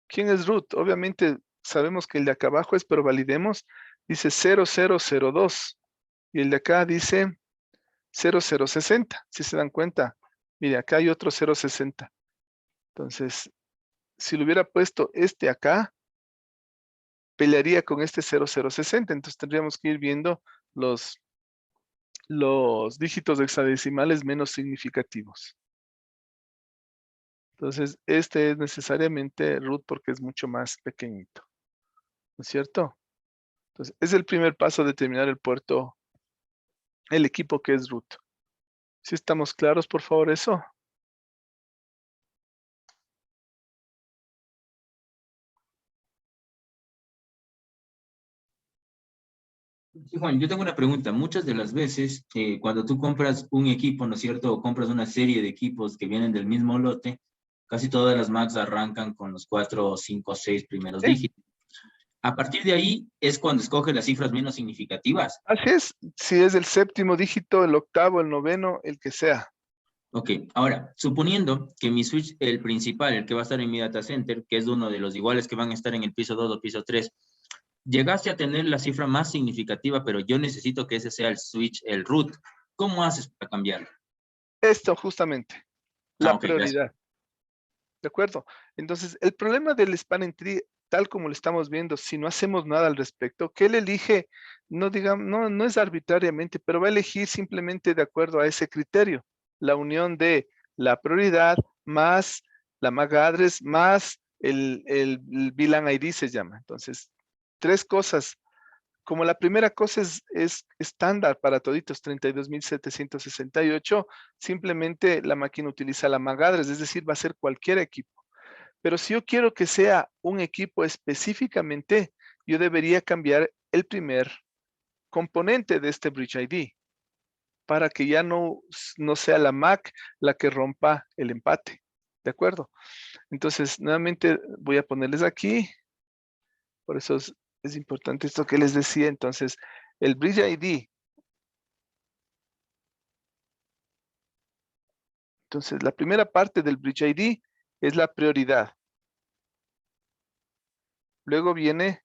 ¿Quién es root? Obviamente, sabemos que el de acá abajo es, pero validemos. Dice 0002. Y el de acá dice 0060. Si se dan cuenta. Mire, acá hay otro 060. Entonces, si lo hubiera puesto este acá, pelearía con este 0060. Entonces tendríamos que ir viendo los dígitos hexadecimales menos significativos. Entonces, este es necesariamente root porque es mucho más pequeñito. ¿No es cierto? Entonces, es el primer paso determinar el puerto, el equipo que es root. ¿Sí estamos claros, por favor, eso? Sí, Juan, yo tengo una pregunta. Muchas de las veces, cuando tú compras un equipo, ¿no es cierto? O compras una serie de equipos que vienen del mismo lote, casi todas las Macs arrancan con los 4, 5, 6 primeros Sí. dígitos. A partir de ahí es cuando escoge las cifras menos significativas. Así es. Si es el séptimo dígito, el octavo, el noveno, el que sea. Ok, ahora, suponiendo que mi switch, el principal, el que va a estar en mi data center, que es uno de los iguales que van a estar en el piso 2 o piso 3, llegaste a tener la cifra más significativa, pero yo necesito que ese sea el switch, el root. ¿Cómo haces para cambiarlo? Esto justamente, la Ok, gracias. prioridad. ¿De acuerdo? Entonces, el problema del spanning tree, tal como lo estamos viendo, si no hacemos nada al respecto, que él elige, no digamos, no es arbitrariamente, pero va a elegir simplemente de acuerdo a ese criterio, la unión de la prioridad más la MAC address más el VLAN ID se llama. Entonces, tres cosas. Como la primera cosa es estándar para toditos 32.768, simplemente la máquina utiliza la MAC address, es decir, va a ser cualquier equipo. Pero si yo quiero que sea un equipo específicamente, yo debería cambiar el primer componente de este Bridge ID para que ya no sea la MAC la que rompa el empate. ¿De acuerdo? Entonces, nuevamente voy a ponerles aquí. Por eso es importante esto que les decía. Entonces, el Bridge ID. Entonces, la primera parte del Bridge ID es la prioridad. Luego viene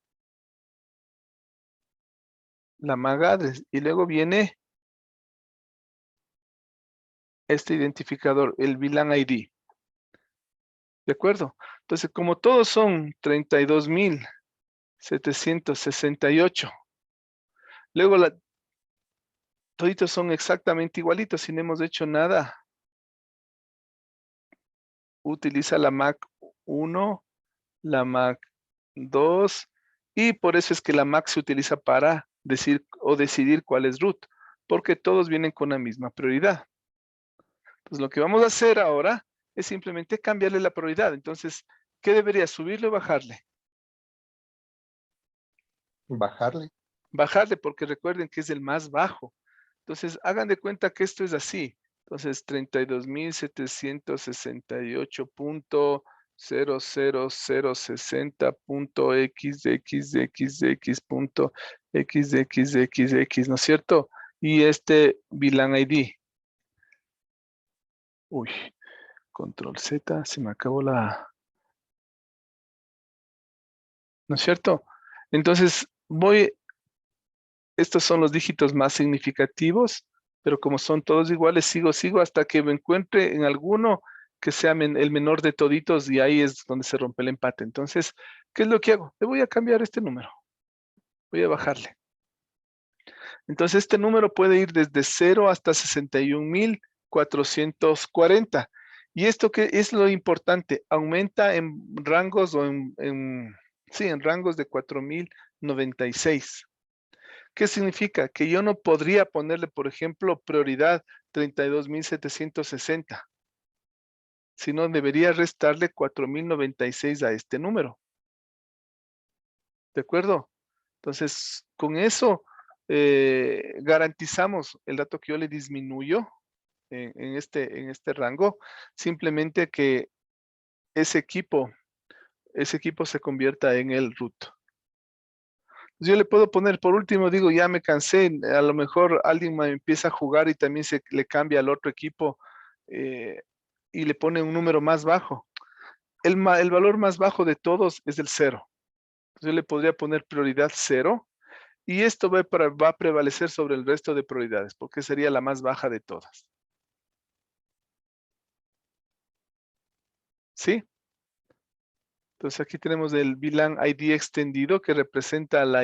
la MAC address y luego viene este identificador, el VLAN ID. ¿De acuerdo? Entonces, como todos son 32.768, luego toditos son exactamente igualitos, si no hemos hecho nada. Utiliza la MAC 1, la MAC 2, y por eso es que la MAC se utiliza para decir o decidir cuál es root, porque todos vienen con la misma prioridad. Entonces, lo que vamos a hacer ahora es simplemente cambiarle la prioridad. Entonces, ¿qué debería? ¿Subirle o bajarle? Bajarle. Bajarle, porque recuerden que es el más bajo. Entonces, hagan de cuenta que esto es así. Entonces, 32.768.00060.xxxx.xxxx, ¿no es cierto? Y este VLAN ID. Uy, control Z, se me acabó la... ¿No es cierto? Entonces, estos son los dígitos más significativos, pero como son todos iguales, sigo hasta que me encuentre en alguno que sea el menor de toditos y ahí es donde se rompe el empate. Entonces, ¿qué es lo que hago? Le voy a cambiar este número. Voy a bajarle. Entonces, este número puede ir desde 0 hasta 61.440. Y esto que es lo importante, aumenta en rangos o en rangos de 4.096. ¿Qué significa? Que yo no podría ponerle, por ejemplo, prioridad 32.760, sino debería restarle 4.096 a este número. ¿De acuerdo? Entonces, con eso garantizamos el dato que yo le disminuyo en este rango, simplemente que ese equipo se convierta en el root. Yo le puedo poner, por último, digo, ya me cansé, a lo mejor alguien me empieza a jugar y también se le cambia al otro equipo y le pone un número más bajo. El valor más bajo de todos es el 0. Yo le podría poner prioridad 0 y esto va a prevalecer sobre el resto de prioridades porque sería la más baja de todas. ¿Sí? Entonces aquí tenemos el VLAN ID extendido que representa el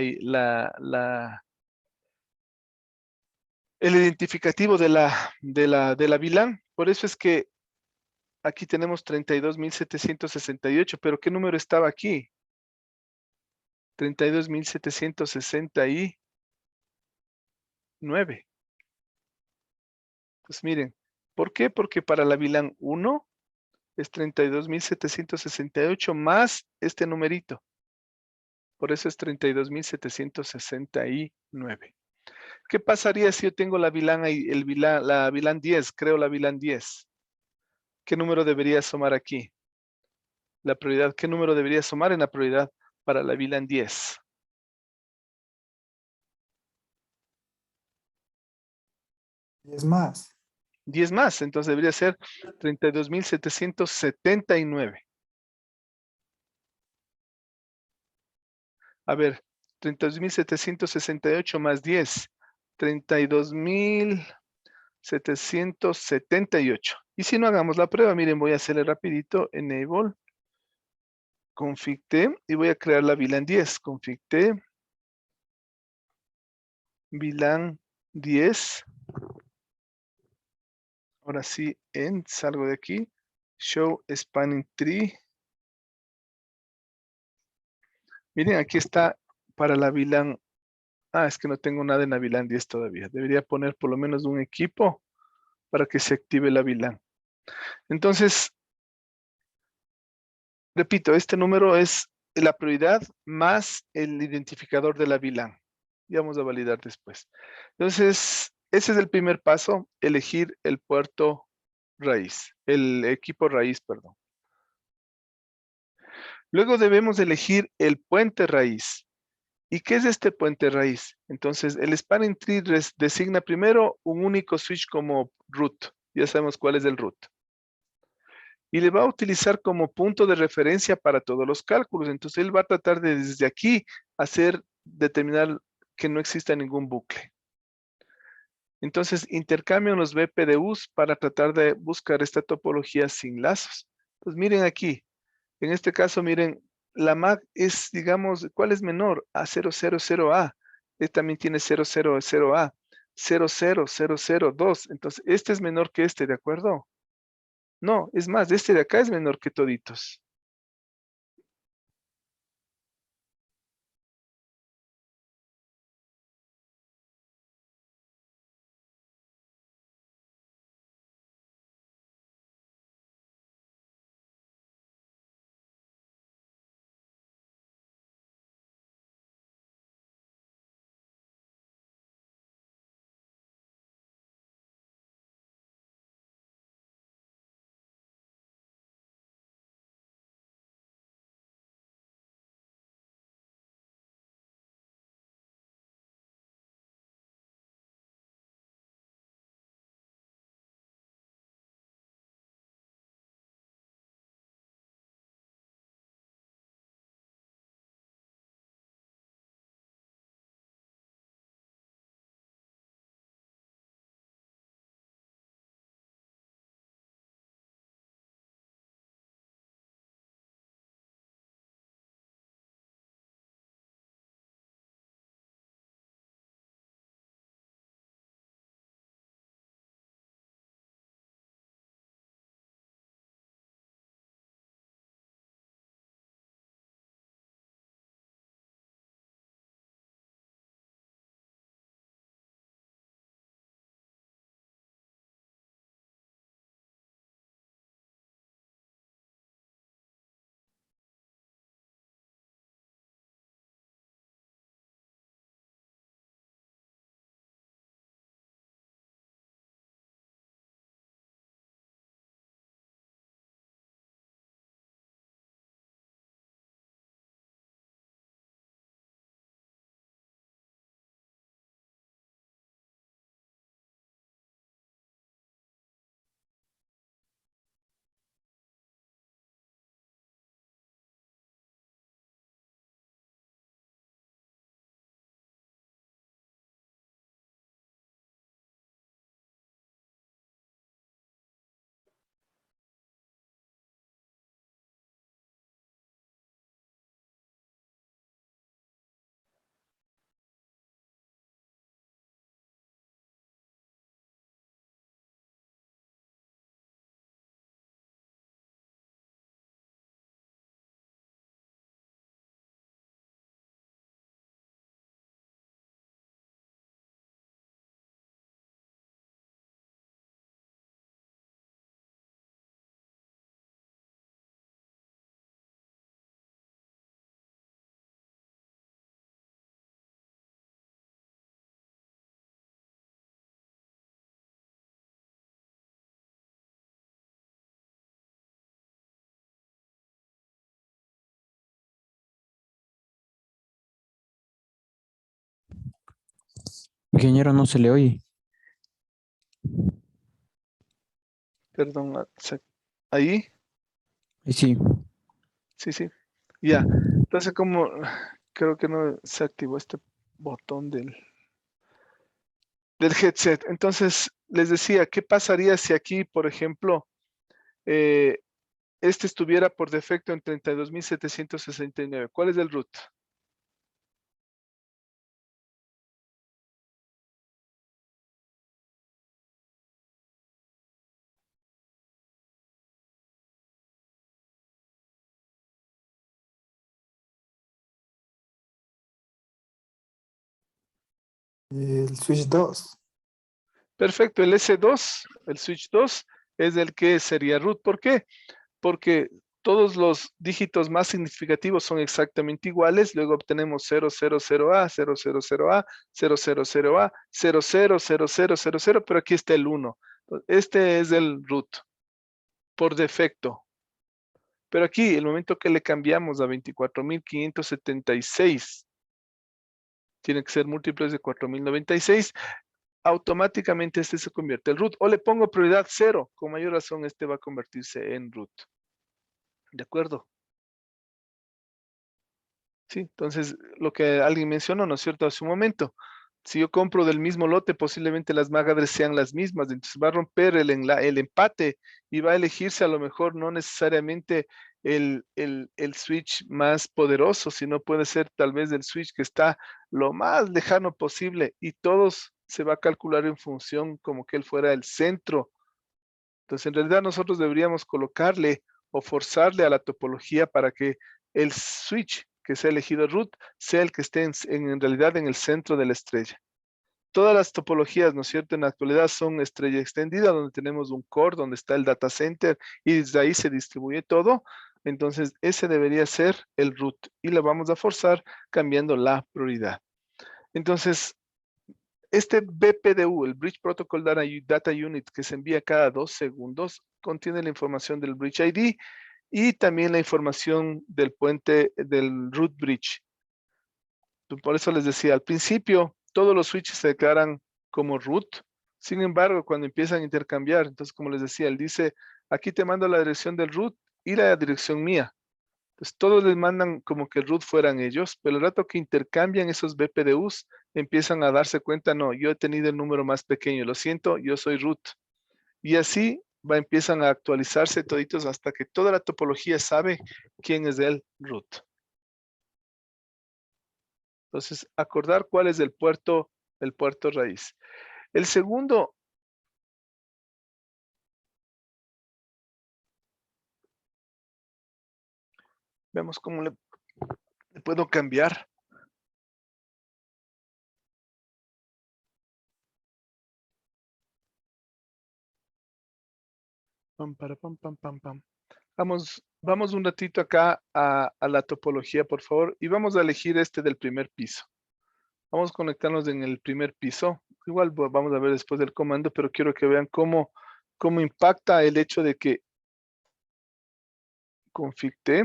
identificativo de la VLAN. Por eso es que aquí tenemos 32.768, pero ¿qué número estaba aquí? 32.769. Pues miren, ¿por qué? Porque para la VLAN 1 es 32.768 más este numerito. Por eso es 32.769. ¿Qué pasaría si yo tengo la VLAN, la VLAN 10? Creo la VLAN 10. ¿Qué número debería sumar aquí? La prioridad, ¿qué número debería sumar en la prioridad para la VLAN 10? 10 más. 10 más, entonces debería ser 32.779. A ver, 32.768 más 10. 32.778. Y si no hagamos la prueba, miren, voy a hacerle rapidito. Enable. Config T. Y voy a crear la VLAN 10. Config T. VLAN 10. Ahora sí, salgo de aquí. Show Spanning Tree. Miren, aquí está para la VLAN. Ah, es que no tengo nada en la VLAN 10 todavía. Debería poner por lo menos un equipo para que se active la VLAN. Entonces, repito, este número es la prioridad más el identificador de la VLAN. Y vamos a validar después. Entonces, ese es el primer paso, elegir el puerto raíz, el equipo raíz, perdón. Luego debemos elegir el puente raíz. ¿Y qué es este puente raíz? Entonces, el spanning tree designa primero un único switch como root. Ya sabemos cuál es el root. Y le va a utilizar como punto de referencia para todos los cálculos. Entonces, él va a tratar de desde aquí determinar que no exista ningún bucle. Entonces, intercambio los BPDUs para tratar de buscar esta topología sin lazos. Pues miren aquí. En este caso, miren, la MAC es, digamos, ¿cuál es menor? A000A. Este también tiene 000A. 00002. Entonces, este es menor que este, ¿de acuerdo? No, es más, este de acá es menor que toditos. Ingeniero, no se le oye. Perdón, ahí. Sí, Sí, sí. Ya. Entonces, creo que no se activó este botón del headset. Entonces, les decía, ¿qué pasaría si aquí, por ejemplo, este estuviera por defecto en 32.769? ¿Cuál es el root? El switch 2. Perfecto, el S2, el switch 2, es el que sería root. ¿Por qué? Porque todos los dígitos más significativos son exactamente iguales, luego obtenemos 000A, 000A, 000A, 000000, pero aquí está el 1. Este es el root por defecto. Pero aquí, el momento que le cambiamos a 24.576, tiene que ser múltiples de 4.096, automáticamente este se convierte en root. O le pongo prioridad 0, con mayor razón este va a convertirse en root. ¿De acuerdo? Sí, entonces lo que alguien mencionó, ¿no es cierto?, hace un momento. Si yo compro del mismo lote, posiblemente las MAC address sean las mismas, entonces va a romper el empate y va a elegirse a lo mejor no necesariamente el switch más poderoso, sino puede ser tal vez el switch que está lo más lejano posible y todos se va a calcular en función como que él fuera el centro. Entonces en realidad nosotros deberíamos colocarle o forzarle a la topología para que el switch que sea elegido root sea el que esté en realidad en el centro de la estrella. Todas las topologías, ¿no es cierto?, en la actualidad son estrella extendida, donde tenemos un core, donde está el data center y desde ahí se distribuye todo. Entonces ese debería ser el root y lo vamos a forzar cambiando la prioridad. Entonces, este BPDU, el Bridge Protocol Data Unit, que se envía cada 2 segundos, contiene la información del Bridge ID y también la información del puente del root bridge. Por eso les decía, al principio todos los switches se declaran como root. Sin embargo, cuando empiezan a intercambiar, entonces como les decía, él dice, aquí te mando la dirección del root y la dirección mía. Entonces todos les mandan como que el root fueran ellos, pero el rato que intercambian esos BPDUs, empiezan a darse cuenta, no, yo he tenido el número más pequeño, lo siento, yo soy root. Y así empiezan a actualizarse toditos hasta que toda la topología sabe quién es el root. Entonces, acordar cuál es el puerto raíz. El segundo, veamos cómo le puedo cambiar. Pam, para, pam, pam, pam, pam. Vamos un ratito acá a la topología, por favor, y vamos a elegir este del primer piso. Vamos a conectarnos en el primer piso. Igual vamos a ver después del comando, pero quiero que vean cómo impacta el hecho de que config T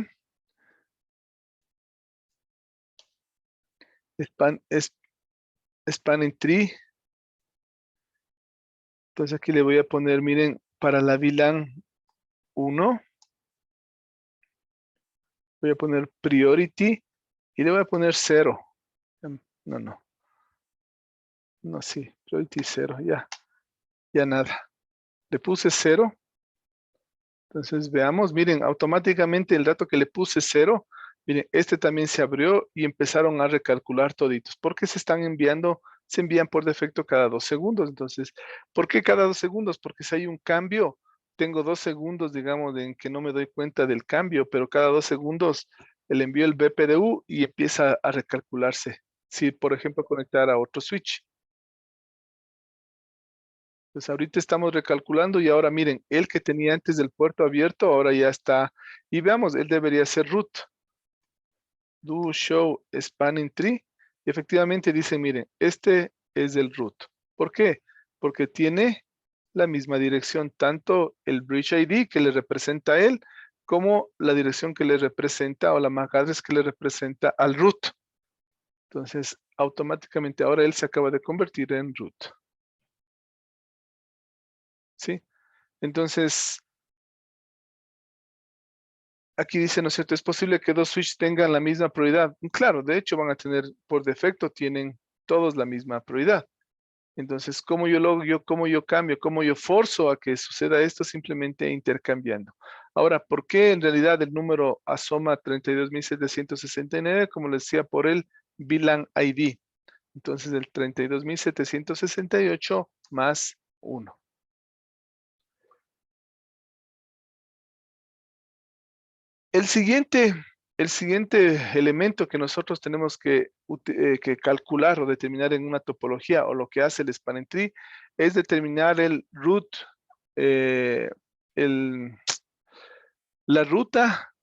spanning tree. Entonces aquí le voy a poner, miren, para la VLAN 1, voy a poner priority y le voy a poner 0. No, sí, priority 0, ya nada. Le puse 0. Entonces veamos, miren, automáticamente el dato que le puse 0, miren, este también se abrió y empezaron a recalcular toditos. ¿Por qué se están enviando? Se envían por defecto cada 2 segundos. Entonces, ¿por qué cada 2 segundos? Porque si hay un cambio, tengo 2 segundos, digamos, en que no me doy cuenta del cambio, pero cada 2 segundos le envío el BPDU y empieza a recalcularse. Si, por ejemplo, conectar a otro switch. Pues ahorita estamos recalculando y ahora miren, el que tenía antes del puerto abierto, ahora ya está. Y veamos, él debería ser root. Do show spanning tree. Y efectivamente dice, miren, este es el root. ¿Por qué? Porque tiene la misma dirección, tanto el bridge ID que le representa a él, como la dirección que le representa o la MAC address que le representa al root. Entonces, automáticamente ahora él se acaba de convertir en root. ¿Sí? Entonces, aquí dice, ¿no es cierto? Es posible que dos switches tengan la misma prioridad. Claro, de hecho van a tener, por defecto, tienen todos la misma prioridad. Entonces, ¿cómo cómo yo cambio, cómo yo forzo a que suceda esto? Simplemente intercambiando. Ahora, ¿por qué en realidad el número asoma 32.769? Como les decía, por el VLAN ID. Entonces, el 32.768 más 1. El siguiente elemento que nosotros tenemos que calcular o determinar en una topología, o lo que hace el spanning tree, es determinar el root, la ruta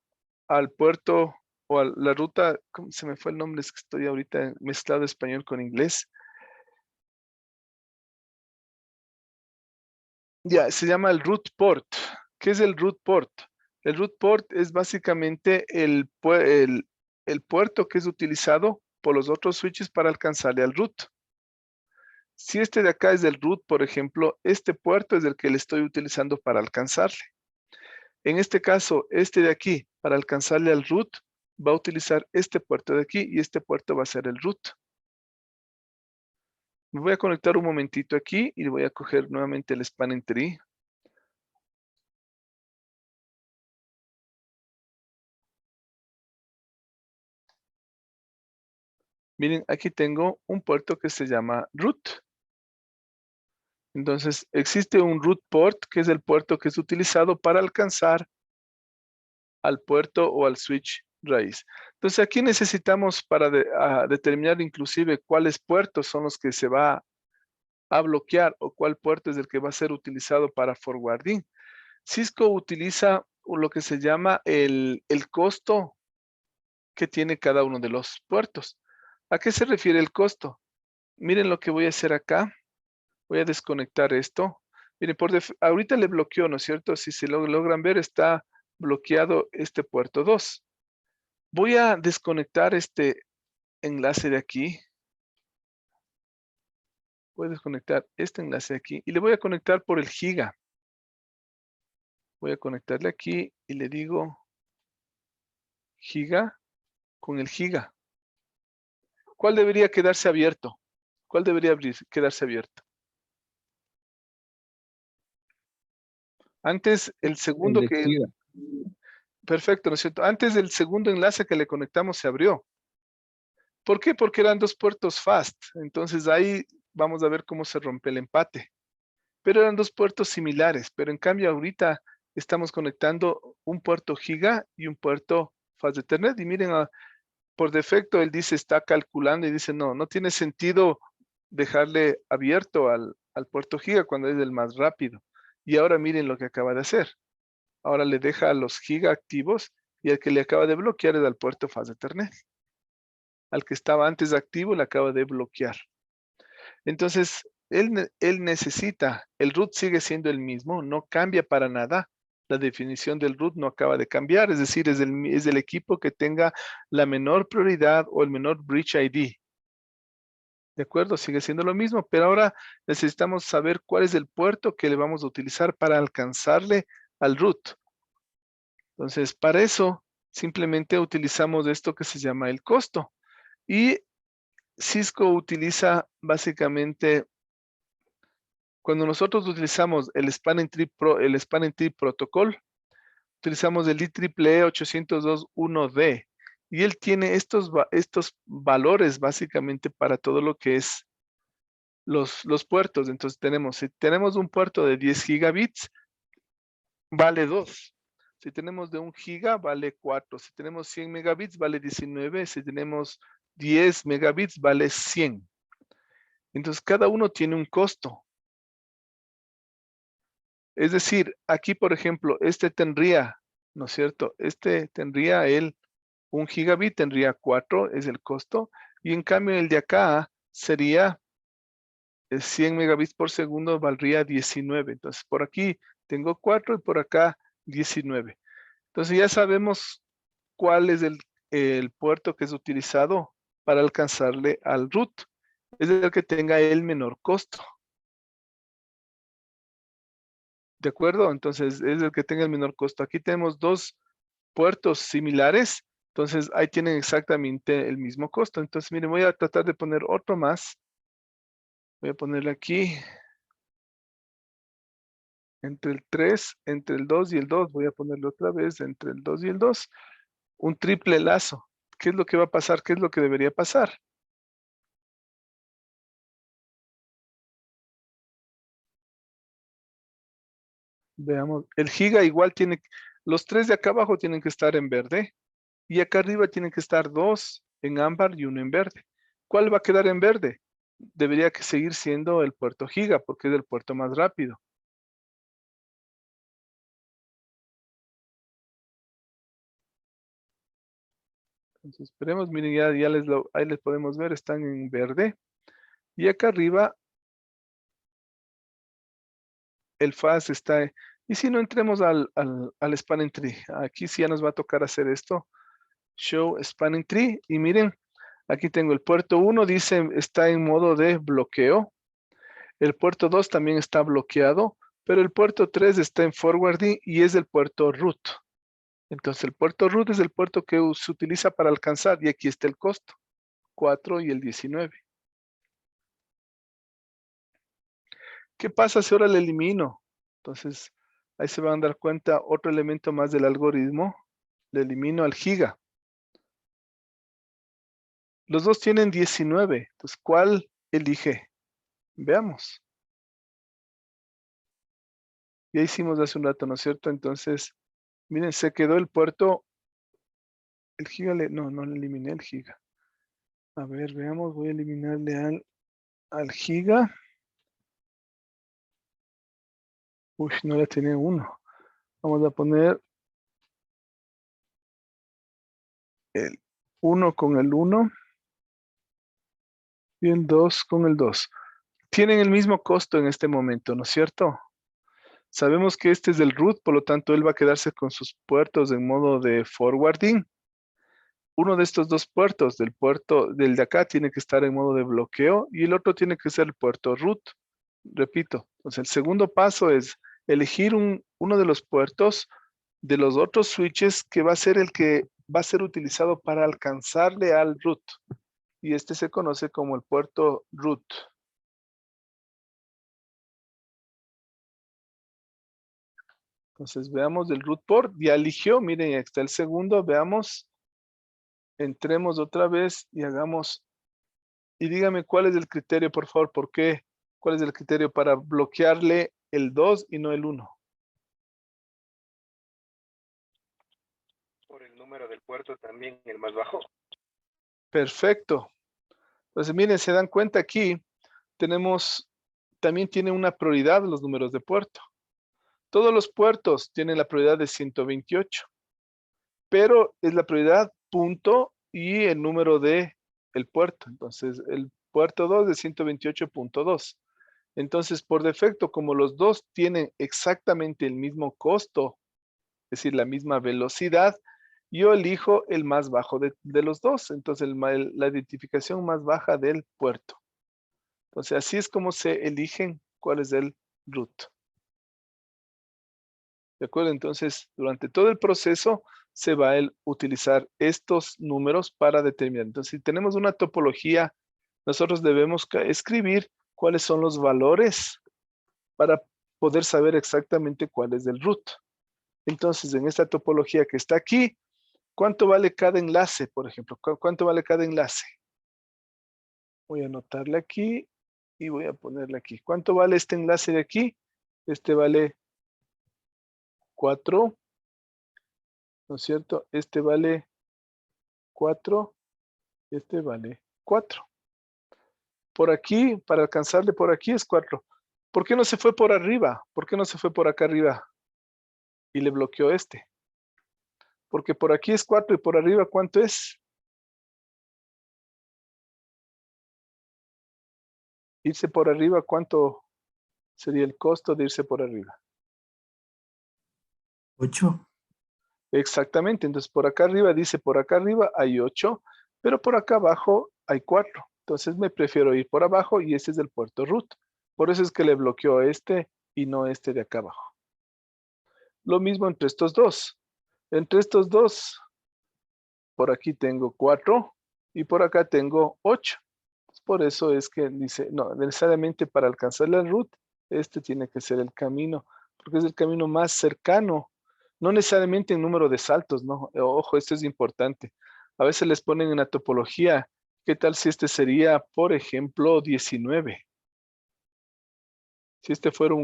al puerto, o la ruta, ¿cómo se me fue el nombre? Es que estoy ahorita mezclado español con inglés. Ya, se llama el root port. ¿Qué es el root port? El root port es básicamente el puerto que es utilizado por los otros switches para alcanzarle al root. Si este de acá es el root, por ejemplo, este puerto es el que le estoy utilizando para alcanzarle. En este caso, este de aquí, para alcanzarle al root, va a utilizar este puerto de aquí, y este puerto va a ser el root. Me voy a conectar un momentito aquí y voy a coger nuevamente el spanning tree. Miren, aquí tengo un puerto que se llama root. Entonces, existe un root port, que es el puerto que es utilizado para alcanzar al puerto o al switch raíz. Entonces, aquí necesitamos para determinar inclusive cuáles puertos son los que se va a bloquear, o cuál puerto es el que va a ser utilizado para forwarding. Cisco utiliza lo que se llama el costo que tiene cada uno de los puertos. ¿A qué se refiere el costo? Miren lo que voy a hacer acá. Voy a desconectar esto. Miren, ahorita le bloqueó, ¿no es cierto? Si se logran ver, está bloqueado este puerto 2. Voy a desconectar este enlace de aquí. Voy a desconectar este enlace de aquí y le voy a conectar por el giga. Voy a conectarle aquí y le digo giga con el giga. ¿Cuál debería quedarse abierto? ¿Cuál debería quedarse abierto? Antes, el segundo que... Perfecto, ¿no es cierto? Antes del segundo enlace que le conectamos se abrió. ¿Por qué? Porque eran dos puertos fast. Entonces ahí vamos a ver cómo se rompe el empate. Pero eran dos puertos similares. Pero en cambio ahorita estamos conectando un puerto giga y un puerto fast Ethernet. Y miren, por defecto él dice, está calculando y dice, no tiene sentido dejarle abierto al puerto giga cuando es el más rápido. Y ahora miren lo que acaba de hacer. Ahora le deja a los giga activos, y el que le acaba de bloquear es al puerto fast Ethernet. Al que estaba antes activo le acaba de bloquear. Entonces, él necesita, el root sigue siendo el mismo, no cambia para nada. La definición del root no acaba de cambiar, es decir, es el equipo que tenga la menor prioridad o el menor bridge ID. ¿De acuerdo? Sigue siendo lo mismo, pero ahora necesitamos saber cuál es el puerto que le vamos a utilizar para alcanzarle al root. Entonces, para eso, simplemente utilizamos esto que se llama el costo. Y Cisco utiliza básicamente, cuando nosotros utilizamos el Spanning Tree Protocol, utilizamos el IEEE 802.1D, y él tiene estos valores básicamente para todo lo que es los puertos. Entonces si tenemos un puerto de 10 gigabits, vale 2. Si tenemos de 1 giga, vale 4. Si tenemos 100 megabits, vale 19. Si tenemos 10 megabits, vale 100. Entonces, cada uno tiene un costo. Es decir, aquí, por ejemplo, este tendría, ¿no es cierto? Este tendría 1 gigabit, tendría 4, es el costo. Y en cambio, el de acá sería 100 megabits por segundo, valdría 19. Entonces, por aquí tengo 4 y por acá 19. Entonces, ya sabemos cuál es el puerto que es utilizado para alcanzarle al root. Es el que tenga el menor costo. ¿De acuerdo? Entonces, es el que tenga el menor costo. Aquí tenemos dos puertos similares, entonces ahí tienen exactamente el mismo costo. Entonces, miren, voy a tratar de poner otro más. Voy a ponerle aquí. Entre el 3, entre el 2 y el 2. Voy a ponerlo otra vez entre el 2 y el 2. Un triple lazo. ¿Qué es lo que va a pasar? ¿Qué es lo que debería pasar? Veamos. El giga igual tiene, los 3 de acá abajo tienen que estar en verde. Y acá arriba tienen que estar 2 en ámbar y 1 en verde. ¿Cuál va a quedar en verde? Debería que seguir siendo el puerto giga porque es el puerto más rápido. Entonces esperemos, miren, ya ahí les podemos ver, están en verde. Y acá arriba el fast está. Y si no entremos al spanning tree, aquí sí ya nos va a tocar hacer esto. Show spanning tree. Y miren, aquí tengo el puerto 1, dice está en modo de bloqueo. El puerto 2 también está bloqueado, pero el puerto 3 está en forwarding y es el puerto root. Entonces el puerto root es el puerto que se utiliza para alcanzar y aquí está el costo, 4 y el 19. ¿Qué pasa si ahora le elimino? Entonces ahí se van a dar cuenta otro elemento más del algoritmo. Le elimino al giga. Los dos tienen 19. Entonces, ¿cuál elige? Veamos. Ya hicimos hace un rato, ¿no es cierto? Entonces, miren, se quedó el puerto. El giga no le eliminé el giga. A ver, veamos, voy a eliminarle al giga. Uy, no le tenía 1. Vamos a poner el 1 con el 1 y el 2 con el 2. Tienen el mismo costo en este momento, ¿no es cierto? Sabemos que este es el root, por lo tanto él va a quedarse con sus puertos en modo de forwarding. Uno de estos dos puertos, del de acá, tiene que estar en modo de bloqueo y el otro tiene que ser el puerto root. Repito, entonces el segundo paso es elegir uno de los puertos de los otros switches que va a ser el que va a ser utilizado para alcanzarle al root. Y este se conoce como el puerto root. Entonces veamos del root port, ya eligió, miren, ahí está el segundo, veamos. Entremos otra vez y hagamos, y dígame cuál es el criterio, por favor, ¿por qué? ¿Cuál es el criterio para bloquearle el 2 y no el 1? Por el número del puerto también, el más bajo. Perfecto. Entonces miren, se dan cuenta aquí, también tiene una prioridad los números de puerto. Todos los puertos tienen la prioridad de 128, pero es la prioridad punto y el número de el puerto. Entonces, el puerto 2 de 128.2. Entonces, por defecto, como los dos tienen exactamente el mismo costo, es decir, la misma velocidad, yo elijo el más bajo de los dos. Entonces, la identificación más baja del puerto. Entonces, así es como se eligen cuál es el root. ¿De acuerdo? Entonces, durante todo el proceso se va a utilizar estos números para determinar. Entonces, si tenemos una topología, nosotros debemos escribir cuáles son los valores para poder saber exactamente cuál es el root. Entonces, en esta topología que está aquí, ¿cuánto vale cada enlace, por ejemplo? ¿Cuánto vale cada enlace? Voy a anotarle aquí y voy a ponerle aquí. ¿Cuánto vale este enlace de aquí? Este vale 4, ¿no es cierto? Este vale 4, este vale 4. Por aquí, para alcanzarle por aquí es 4. ¿Por qué no se fue por arriba? ¿Por qué no se fue por acá arriba? Y le bloqueó este. Porque por aquí es 4 y por arriba, ¿cuánto es? Irse por arriba, ¿cuánto sería el costo de irse por arriba? 8. Exactamente, entonces por acá arriba dice, por acá arriba hay 8, pero por acá abajo hay 4. Entonces me prefiero ir por abajo y este es el puerto root. Por eso es que le bloqueó este y no este de acá abajo. Lo mismo entre estos dos. Entre estos dos, por aquí tengo 4 y por acá tengo 8. Por eso es que dice, no, necesariamente para alcanzar la root, este tiene que ser el camino, porque es el camino más cercano, no necesariamente en número de saltos, ¿no? Ojo, esto es importante. A veces les ponen en la topología, ¿qué tal si este sería, por ejemplo, 19? Si este fuera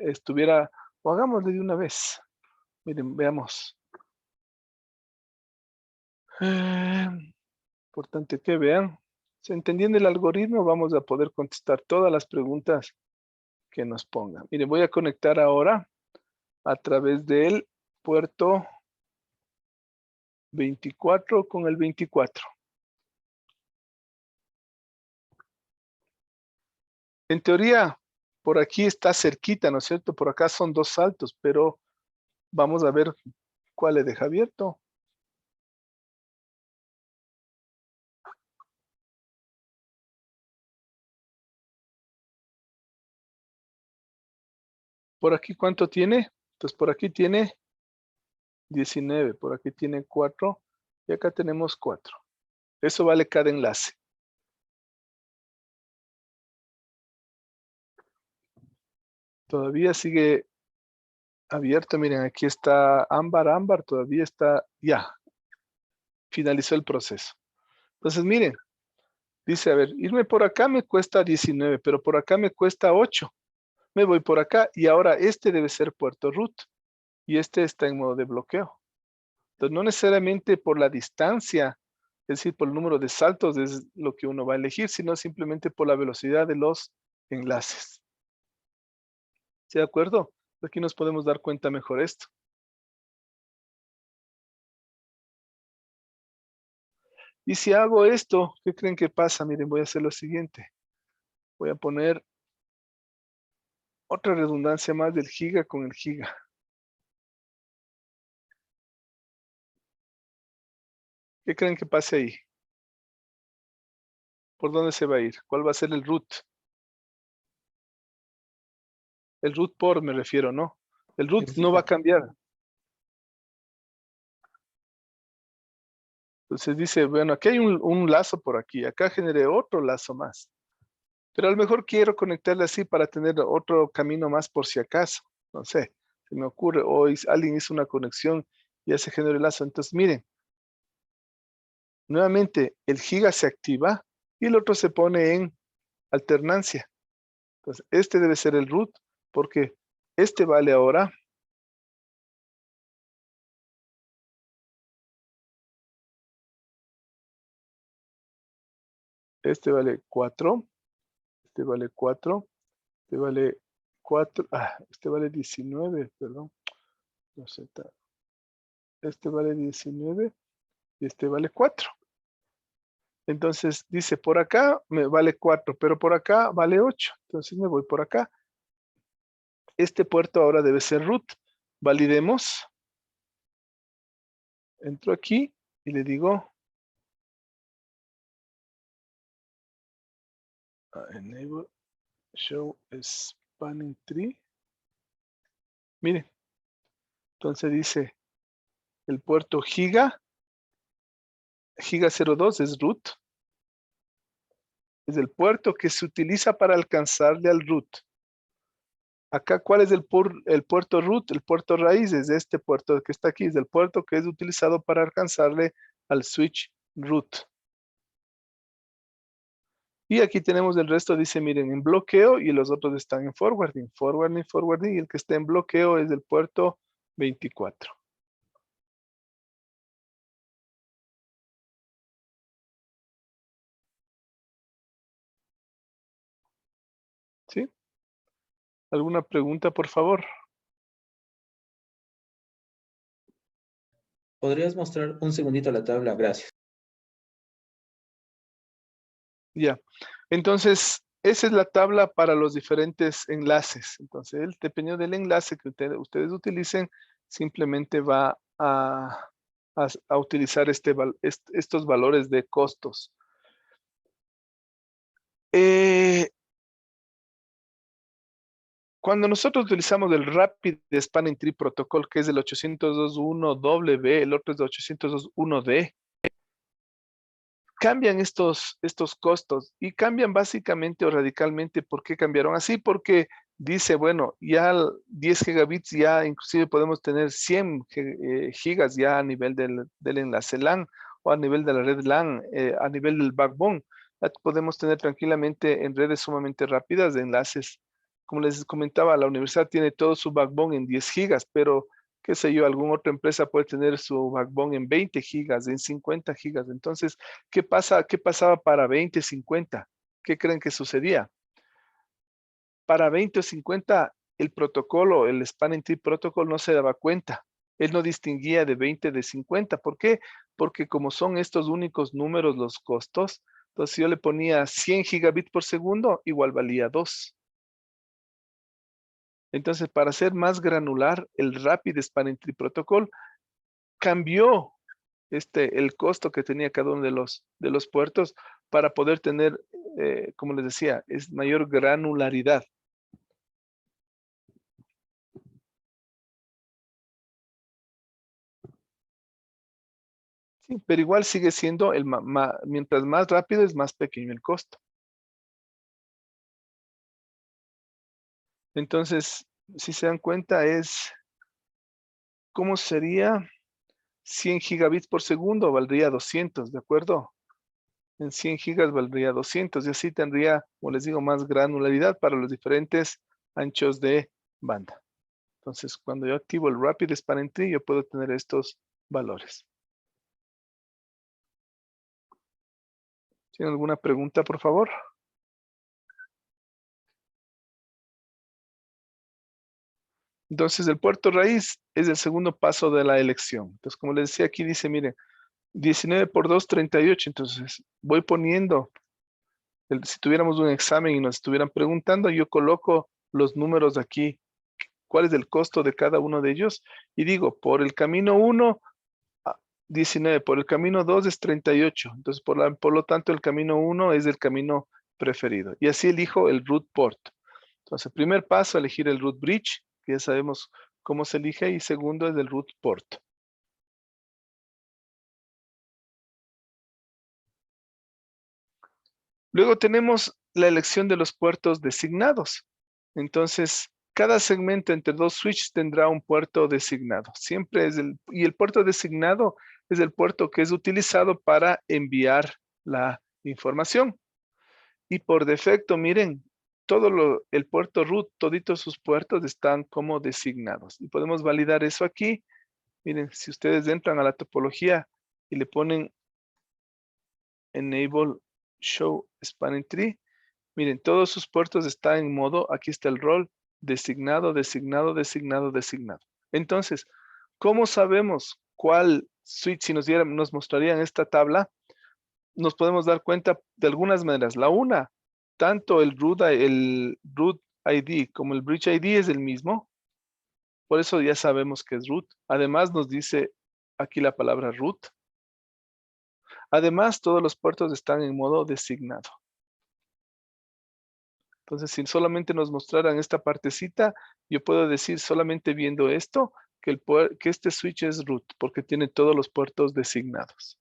estuviera, o hagámosle de una vez. Miren, veamos. Importante que vean. Si entendiendo el algoritmo, vamos a poder contestar todas las preguntas que nos pongan. Miren, voy a conectar ahora a través del puerto 24 con el 24. En teoría, por aquí está cerquita, ¿no es cierto? Por acá son 2 saltos, pero vamos a ver cuál le deja abierto. Por aquí, ¿cuánto tiene? Entonces, por aquí tiene 19, por aquí tiene 4 y acá tenemos 4. Eso vale cada enlace. Todavía sigue abierto. Miren, aquí está ámbar, todavía está, ya, finalizó el proceso. Entonces, miren, dice, a ver, irme por acá me cuesta 19, pero por acá me cuesta 8. Me voy por acá y ahora este debe ser puerto root y este está en modo de bloqueo. Entonces, no necesariamente por la distancia, es decir, por el número de saltos es lo que uno va a elegir, sino simplemente por la velocidad de los enlaces. ¿Sí, de acuerdo? Aquí nos podemos dar cuenta mejor esto. Y si hago esto, ¿qué creen que pasa? Miren, voy a hacer lo siguiente. Voy a poner otra redundancia más del giga con el giga. ¿Qué creen que pase ahí? ¿Por dónde se va a ir? ¿Cuál va a ser el root? El root por me refiero, ¿no? El root no va a cambiar. Entonces dice, bueno, aquí hay un lazo por aquí. Acá generé otro lazo más. Pero a lo mejor quiero conectarle así para tener otro camino más por si acaso. No sé, se me ocurre. O alguien hizo una conexión y ya se generó el lazo. Entonces, miren. Nuevamente, el giga se activa y el otro se pone en alternancia. Entonces, este debe ser el root porque este vale ahora. Este vale 4. Este vale 4. Este vale 4. Este vale 19, perdón. No sé. Este vale 19 y este vale 4. Entonces dice, por acá me vale 4, pero por acá vale 8. Entonces me voy por acá. Este puerto ahora debe ser root. Validemos. Entro aquí y le digo enable show spanning tree. Miren, entonces dice el puerto giga 02 es root. Es el puerto que se utiliza para alcanzarle al root. Acá, ¿cuál es el puerto root? El puerto raíz es este puerto que está aquí. Es el puerto que es utilizado para alcanzarle al switch root. Y aquí tenemos el resto, dice, miren, en bloqueo y los otros están en forwarding. Forwarding, y el que está en bloqueo es el puerto 24. ¿Sí? ¿Alguna pregunta, por favor? ¿Podrías mostrar un segundito la tabla? Gracias. Ya. Entonces, esa es la tabla para los diferentes enlaces. Entonces, dependiendo del enlace que ustedes utilicen, simplemente va a utilizar estos valores de costos. Cuando nosotros utilizamos el Rapid Spanning Tree Protocol, que es el 802.1W, el otro es de 802.1D, cambian estos costos y cambian básicamente o radicalmente. ¿Por qué cambiaron así? Porque dice, bueno, ya 10 gigabits ya inclusive podemos tener 100 gigas ya a nivel del enlace LAN o a nivel de la red LAN, a nivel del backbone. Ya podemos tener tranquilamente en redes sumamente rápidas de enlaces. Como les comentaba, la universidad tiene todo su backbone en 10 gigas, pero qué sé yo, alguna otra empresa puede tener su backbone en 20 gigas, en 50 gigas. Entonces, ¿qué pasaba para 20, 50? ¿Qué creen que sucedía? Para 20 o 50, el protocolo, el Spanning Tree Protocol no se daba cuenta. Él no distinguía de 20 de 50. ¿Por qué? Porque como son estos únicos números los costos, entonces si yo le ponía 100 gigabits por segundo, igual valía 2. Entonces, para ser más granular, el Rapid Spanning Tree Protocol cambió el costo que tenía cada uno de los puertos para poder tener, como les decía, es mayor granularidad. Sí, pero igual sigue siendo, mientras más rápido es más pequeño el costo. Entonces, si se dan cuenta ¿cómo sería? 100 gigabits por segundo valdría 200, ¿de acuerdo? En 100 gigas valdría 200 y así tendría, como les digo, más granularidad para los diferentes anchos de banda. Entonces, cuando yo activo el Rapid Spanning Tree, yo puedo tener estos valores. ¿Tienen alguna pregunta, por favor? Entonces, el puerto raíz es el segundo paso de la elección. Entonces, como les decía aquí, dice, miren, 19 por 2, 38. Entonces, voy poniendo, si tuviéramos un examen y nos estuvieran preguntando, yo coloco los números aquí, cuál es el costo de cada uno de ellos, y digo, por el camino 1, 19, por el camino 2 es 38. Entonces, por lo tanto, el camino 1 es el camino preferido. Y así elijo el root port. Entonces, primer paso, elegir el root bridge, que ya sabemos cómo se elige, y segundo es el root port. Luego tenemos la elección de los puertos designados. Entonces, cada segmento entre dos switches tendrá un puerto designado. Siempre y el puerto designado es el puerto que es utilizado para enviar la información. Y por defecto, miren, el puerto root, toditos sus puertos están como designados. Y podemos validar eso aquí. Miren, si ustedes entran a la topología y le ponen Enable Show Spanning Tree, miren, todos sus puertos están en modo, aquí está el rol, designado, designado, designado, designado. Entonces, ¿cómo sabemos cuál switch, si nos mostrarían esta tabla, nos podemos dar cuenta de algunas maneras? La una, tanto el root ID como el bridge ID es el mismo. Por eso ya sabemos que es root. Además nos dice aquí la palabra root. Además, todos los puertos están en modo designado. Entonces, si solamente nos mostraran esta partecita, yo puedo decir solamente viendo esto que este switch es root porque tiene todos los puertos designados.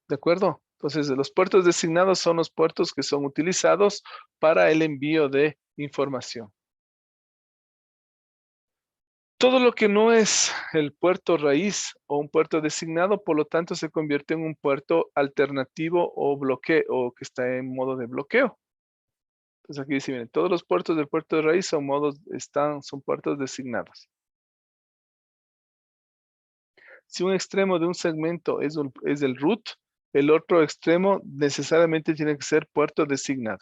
¿De acuerdo? Entonces, los puertos designados son los puertos que son utilizados para el envío de información. Todo lo que no es el puerto raíz o un puerto designado, por lo tanto, se convierte en un puerto alternativo o bloqueo, o que está en modo de bloqueo. Entonces aquí dice, miren, todos los puertos del puerto de raíz son puertos designados. Si un extremo de un segmento es el root, el otro extremo necesariamente tiene que ser puerto designado.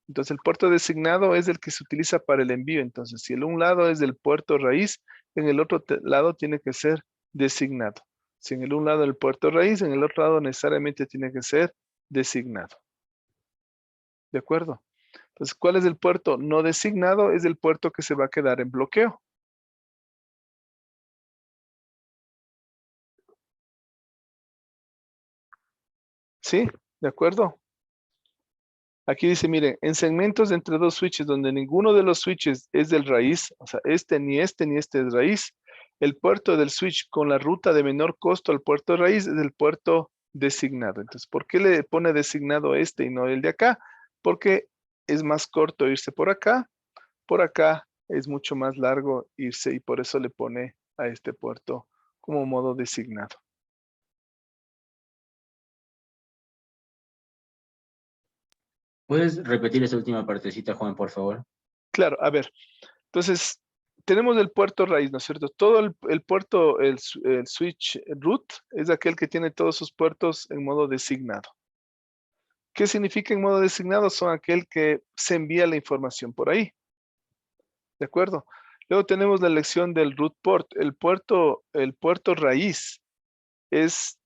Entonces el puerto designado es el que se utiliza para el envío. Entonces si el un lado es del puerto raíz, en el otro lado tiene que ser designado. Si en el un lado del puerto raíz, en el otro lado necesariamente tiene que ser designado. ¿De acuerdo? Entonces, ¿cuál es el puerto no designado? Es el puerto que se va a quedar en bloqueo. ¿Sí? ¿De acuerdo? Aquí dice, miren, en segmentos entre dos switches donde ninguno de los switches es del raíz, o sea, ni este es raíz, el puerto del switch con la ruta de menor costo al puerto raíz es el puerto designado. Entonces, ¿por qué le pone designado este y no el de acá? Porque es más corto irse por acá es mucho más largo irse y por eso le pone a este puerto como modo designado. ¿Puedes repetir esa última partecita, Juan, por favor? Claro, a ver, entonces tenemos el puerto raíz, ¿no es cierto? Todo el puerto, el switch root es aquel que tiene todos sus puertos en modo designado. ¿Qué significa en modo designado? Son aquel que se envía la información por ahí. ¿De acuerdo? Luego tenemos la elección del root port. El puerto raíz es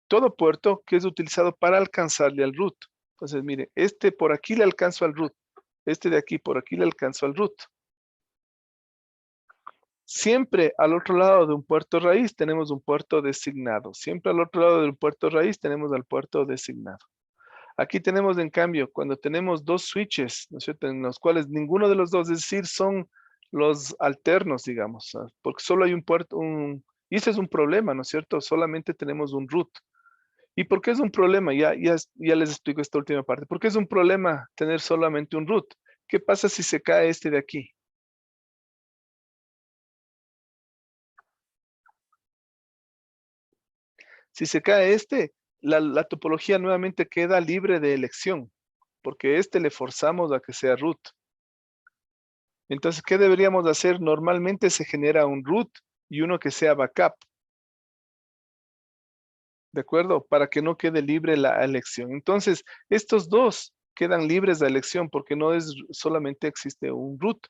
todo puerto que es utilizado para alcanzarle al root. Entonces, mire, este por aquí le alcanzo al root. Este de aquí por aquí le alcanzo al root. Siempre al otro lado de un puerto raíz tenemos un puerto designado. Siempre al otro lado del puerto raíz tenemos al puerto designado. Aquí tenemos, en cambio, cuando tenemos dos switches, ¿no es cierto?, en los cuales ninguno de los dos, es decir, son los alternos, digamos, porque solo hay un puerto, y ese es un problema, ¿no es cierto? Solamente tenemos un root. ¿Y por qué es un problema? Ya les explico esta última parte. ¿Por qué es un problema tener solamente un root? ¿Qué pasa si se cae este de aquí? Si se cae este, la topología nuevamente queda libre de elección, porque este le forzamos a que sea root. Entonces, ¿qué deberíamos hacer? Normalmente se genera un root y uno que sea backup. ¿De acuerdo? Para que no quede libre la elección. Entonces, estos dos quedan libres de elección porque no es solamente existe un root.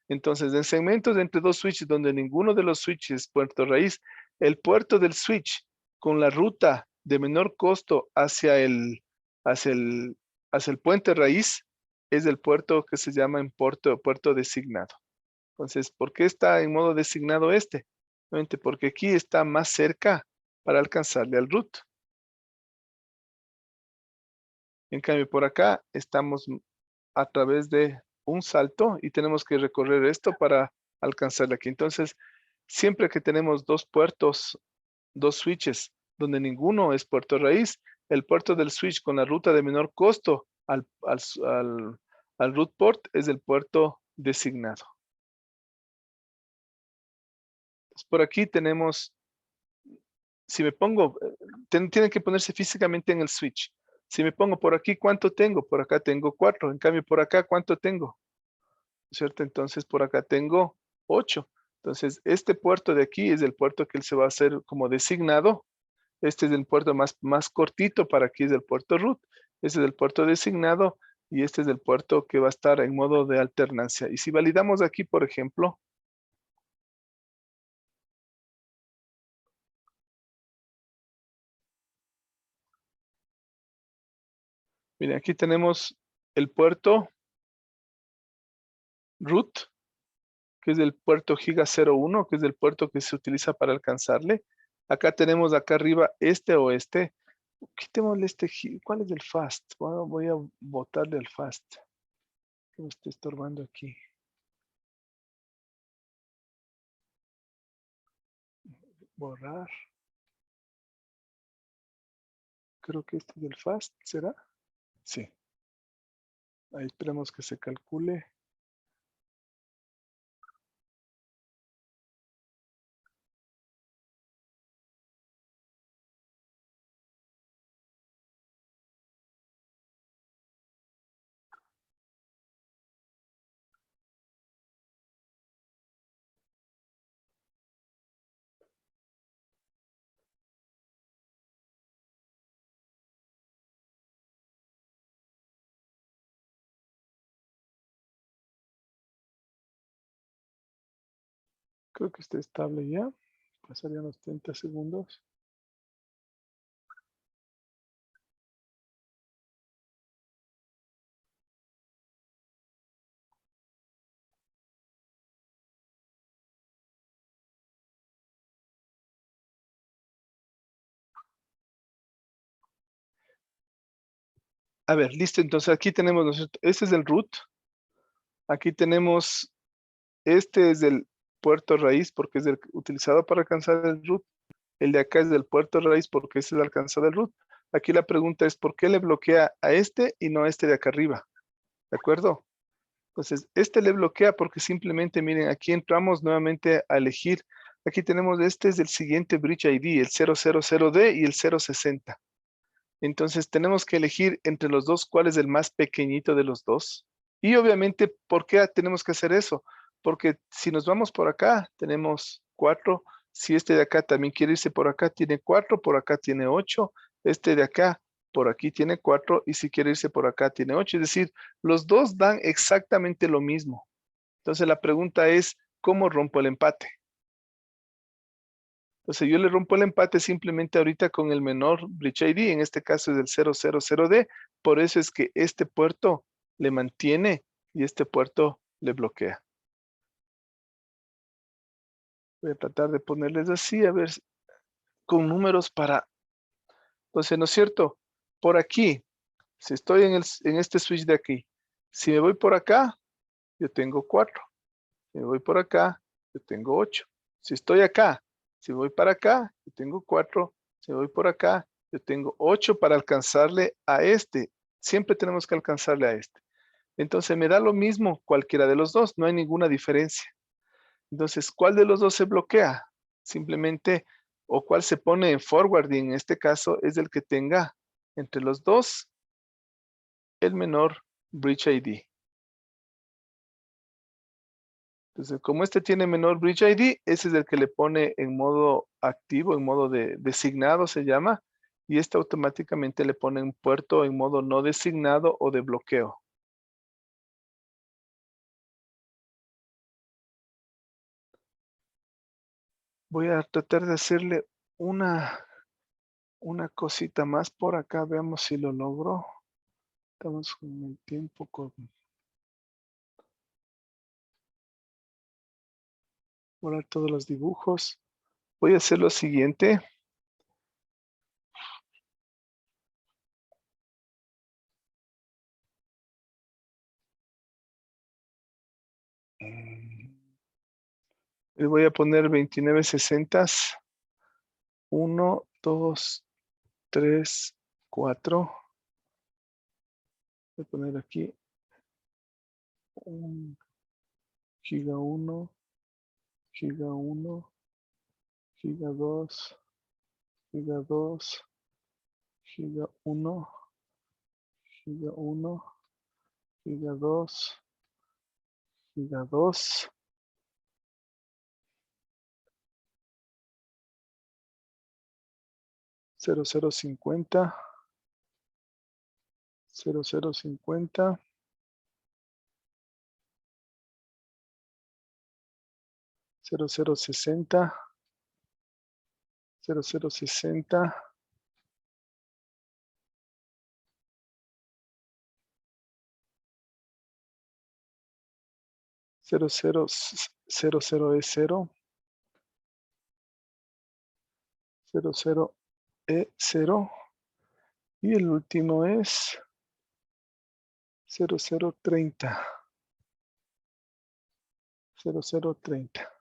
Entonces, en segmentos entre dos switches donde ninguno de los switches es puerto raíz, el puerto del switch con la ruta de menor costo hacia el, hacia el puente raíz es el puerto que se llama en puerto designado. Entonces, ¿por qué está en modo designado este? Obviamente porque aquí está más cerca para alcanzarle al root. En cambio, por acá estamos a través de un salto y tenemos que recorrer esto para alcanzarle aquí. Entonces, siempre que tenemos dos puertos, dos switches, donde ninguno es puerto raíz, el puerto del switch con la ruta de menor costo al root port es el puerto designado. Por aquí tenemos, si me pongo, tienen que ponerse físicamente en el switch. Si me pongo por aquí, ¿cuánto tengo? Por acá tengo 4. En cambio, por acá, ¿cuánto tengo? ¿Cierto? Entonces, por acá tengo 8. Entonces, este puerto de aquí es el puerto que él se va a hacer como designado. Este es el puerto más cortito para aquí, es el puerto root. Este es el puerto designado y este es el puerto que va a estar en modo de alternancia. Y si validamos aquí, por ejemplo, miren, aquí tenemos el puerto root, que es el puerto giga 01, que es el puerto que se utiliza para alcanzarle. Acá tenemos acá arriba este o este. Quitémosle este, ¿cuál es el fast? Bueno, voy a botarle el fast. Que me está estorbando aquí. Borrar. Creo que este es el fast, ¿será? Sí. Ahí esperemos que se calcule. Creo que está estable ya. Pasarían los 30 segundos. A ver, listo. Entonces aquí tenemos, ¿no es cierto? Este es el root. Aquí tenemos, este es el puerto raíz porque es el utilizado para alcanzar el root. El de acá es del puerto raíz porque ese es el alcanzado del root. Aquí la pregunta es, ¿por qué le bloquea a este y no a este de acá arriba? ¿De acuerdo? Entonces, este le bloquea porque simplemente, miren, aquí entramos nuevamente a elegir. Aquí tenemos, este es el siguiente Bridge ID, el 000D y el 060. Entonces, tenemos que elegir entre los dos cuál es el más pequeñito de los dos. Y obviamente, ¿por qué tenemos que hacer eso? Porque si nos vamos por acá, tenemos 4. Si este de acá también quiere irse por acá, tiene 4. Por acá tiene 8. Este de acá, por aquí tiene 4. Y si quiere irse por acá, tiene 8. Es decir, los dos dan exactamente lo mismo. Entonces, la pregunta es, ¿cómo rompo el empate? Entonces, yo le rompo el empate simplemente ahorita con el menor Bridge ID. En este caso es el 000D. Por eso es que este puerto le mantiene y este puerto le bloquea. Voy a tratar de ponerles así, a ver, con números para... Entonces, ¿no es cierto? Por aquí, si estoy en este switch de aquí, si me voy por acá, yo tengo 4. Si me voy por acá, yo tengo 8. Si estoy acá, si voy para acá, yo tengo 4. Si voy por acá, yo tengo 8 para alcanzarle a este. Siempre tenemos que alcanzarle a este. Entonces me da lo mismo cualquiera de los dos, no hay ninguna diferencia. Entonces, ¿cuál de los dos se bloquea? Simplemente, o cuál se pone en forward, y en este caso es el que tenga entre los dos el menor Bridge ID. Entonces, como este tiene menor Bridge ID, ese es el que le pone en modo activo, en modo de designado se llama, y este automáticamente le pone un puerto en modo no designado o de bloqueo. Voy a tratar de hacerle una cosita más por acá, veamos si lo logro. Estamos con el tiempo. Borrar todos los dibujos. Voy a hacer lo siguiente. Le voy a poner 2960. 1, 2, 3, 4. Voy a poner aquí un giga 1, giga 1, giga 2, giga 2, giga 1, giga 1, giga 2, giga 2. 0050, 0050, 0060, 0060, 00E0, 00E0 y el último es 0030. 0030.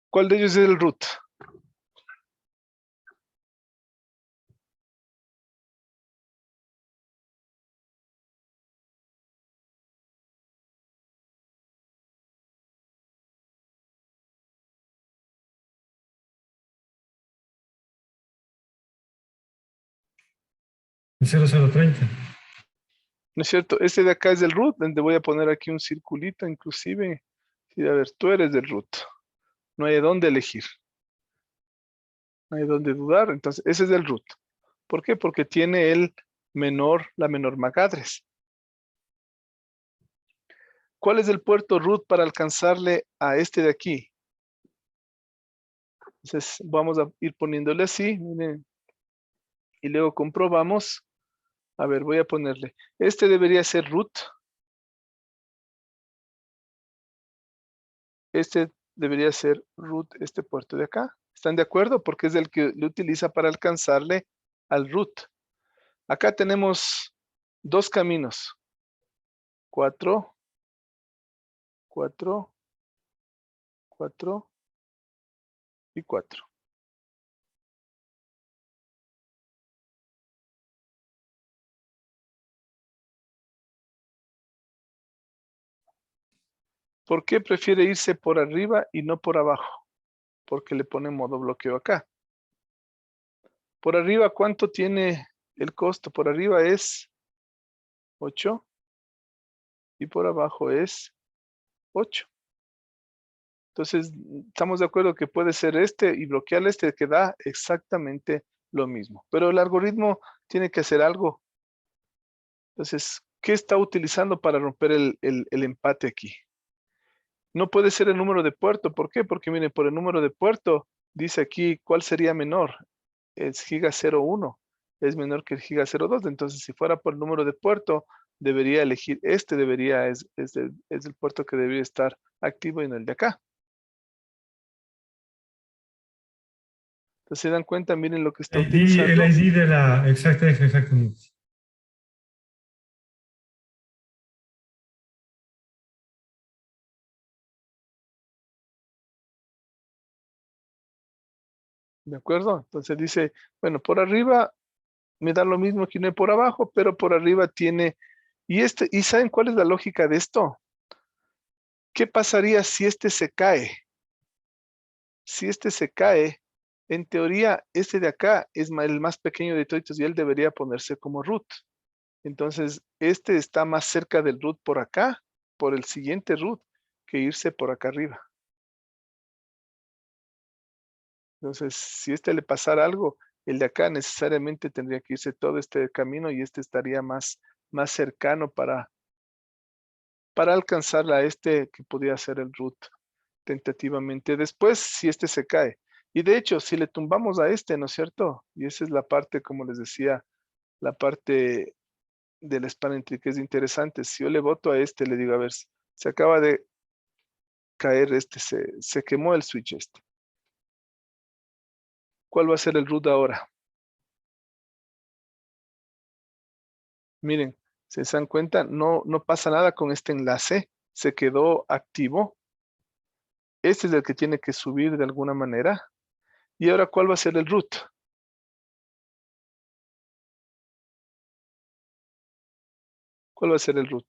¿Cuál de ellos es el root? El 0030. ¿No es cierto? Este de acá es el root, donde voy a poner aquí un circulito inclusive. Sí, a ver, tú eres del root. No hay de dónde elegir. No hay dónde dudar. Entonces, ese es el root. ¿Por qué? Porque tiene la menor MAC address. ¿Cuál es el puerto root para alcanzarle a este de aquí? Entonces, vamos a ir poniéndole así. Miren. Y luego comprobamos. A ver, voy a ponerle. Este debería ser root. Este debería ser root, este puerto de acá. ¿Están de acuerdo? Porque es el que le utiliza para alcanzarle al root. Acá tenemos dos caminos. 4, 4, 4 y 4. ¿Por qué prefiere irse por arriba y no por abajo? Porque le pone modo bloqueo acá. Por arriba, ¿cuánto tiene el costo? Por arriba es 8 y por abajo es 8. Entonces, estamos de acuerdo que puede ser este y bloquear este que da exactamente lo mismo. Pero el algoritmo tiene que hacer algo. Entonces, ¿qué está utilizando para romper el empate aquí? No puede ser el número de puerto. ¿Por qué? Porque miren, por el número de puerto, dice aquí cuál sería menor. Es giga 01. Es menor que el giga 02. Entonces, si fuera por el número de puerto, debería elegir este, es el puerto que debería estar activo y no el de acá. Entonces, se dan cuenta, miren lo que está utilizando. El ID de la exactamente. ¿De acuerdo? Entonces dice, bueno, por arriba me da lo mismo que no por abajo, pero por arriba tiene... ¿Y saben cuál es la lógica de esto? ¿Qué pasaría si este se cae? Si este se cae, en teoría, este de acá es el más pequeño de todos y él debería ponerse como root. Entonces, este está más cerca del root por acá, por el siguiente root, que irse por acá arriba. Entonces, si este le pasara algo, el de acá necesariamente tendría que irse todo este camino y este estaría más cercano para alcanzar a este que podría ser el root tentativamente. Después, si este se cae. Y de hecho, si le tumbamos a este, ¿no es cierto? Y esa es la parte, como les decía, la parte del spanning tree que es interesante. Si yo le voto a este, le digo, a ver, se acaba de caer este, se quemó el switch este. ¿Cuál va a ser el root ahora? Miren, si se dan cuenta, no pasa nada con este enlace, se quedó activo. Este es el que tiene que subir de alguna manera. Y ahora, ¿cuál va a ser el root? ¿Cuál va a ser el root?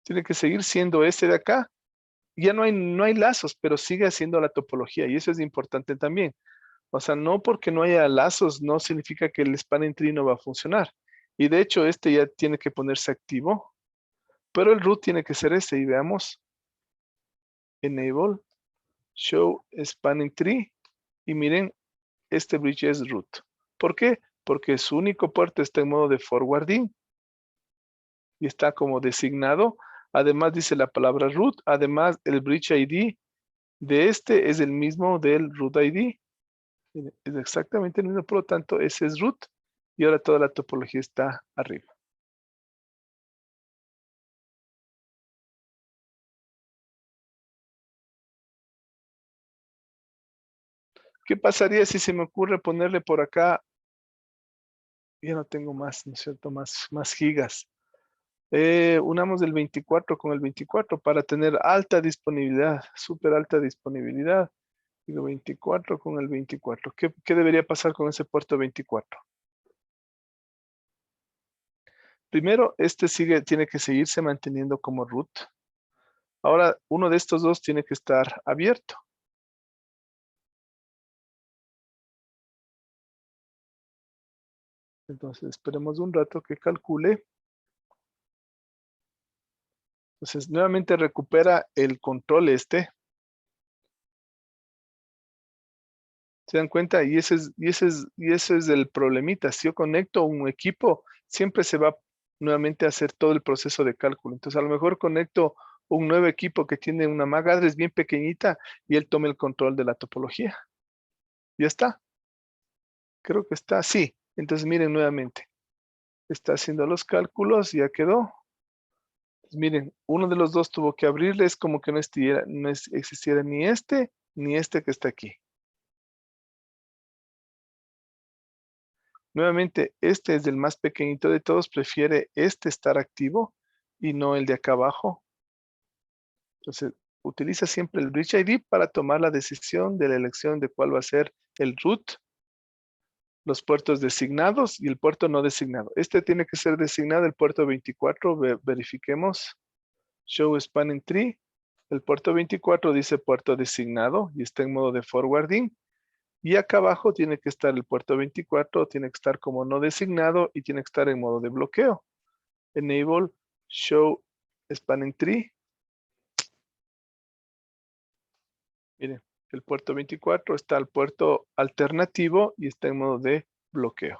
Tiene que seguir siendo este de acá. Ya no hay lazos, pero sigue haciendo la topología y eso es importante también. O sea, no porque no haya lazos, no significa que el spanning tree no va a funcionar. Y de hecho, este ya tiene que ponerse activo, pero el root tiene que ser este. Y veamos, enable, show spanning tree. Y miren, este bridge es root. ¿Por qué? Porque su único puerto está en modo de forwarding y está como designado. Además dice la palabra root. Además, el bridge ID de este es el mismo del root ID. Es exactamente el mismo, por lo tanto, ese es root. Y ahora toda la topología está arriba. ¿Qué pasaría si se me ocurre ponerle por acá? Ya no tengo más, ¿no es cierto? Más gigas. Unamos el 24 con el 24 para tener alta disponibilidad, súper alta disponibilidad. Y el 24 con el 24. ¿Qué debería pasar con ese puerto 24? Primero, este tiene que seguirse manteniendo como root. Ahora, uno de estos dos tiene que estar abierto. Entonces, esperemos un rato que calcule. Entonces, nuevamente recupera el control este. ¿Se dan cuenta? Y ese es el problemita. Si yo conecto un equipo, siempre se va nuevamente a hacer todo el proceso de cálculo. Entonces, a lo mejor conecto un nuevo equipo que tiene una MAC address bien pequeñita y él tome el control de la topología. Ya está. Creo que está así. Entonces, miren nuevamente. Está haciendo los cálculos, ya quedó. Miren, uno de los dos tuvo que abrirle, es como que no existiera ni este que está aquí. Nuevamente, este es el más pequeñito de todos, prefiere este estar activo y no el de acá abajo. Entonces, utiliza siempre el Bridge ID para tomar la decisión de la elección de cuál va a ser el root, los puertos designados y el puerto no designado. Este tiene que ser designado, el puerto 24, verifiquemos. Show Spanning Tree. El puerto 24 dice puerto designado y está en modo de forwarding. Y acá abajo tiene que estar el puerto 24, tiene que estar como no designado y tiene que estar en modo de bloqueo. Enable Show Spanning Tree. Miren, el puerto 24 está al puerto alternativo y está en modo de bloqueo.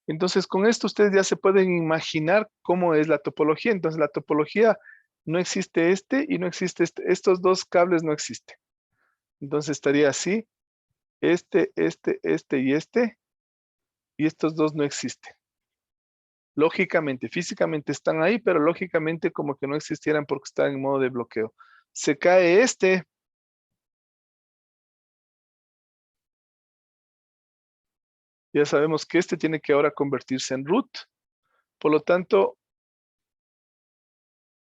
Entonces, con esto ustedes ya se pueden imaginar cómo es la topología. Entonces, la topología no existe este y no existe este. Estos dos cables no existen. Entonces, estaría así. Este y este. Y estos dos no existen. Lógicamente, físicamente están ahí, pero lógicamente como que no existieran porque están en modo de bloqueo. Se cae este. Ya sabemos que este tiene que ahora convertirse en root. Por lo tanto,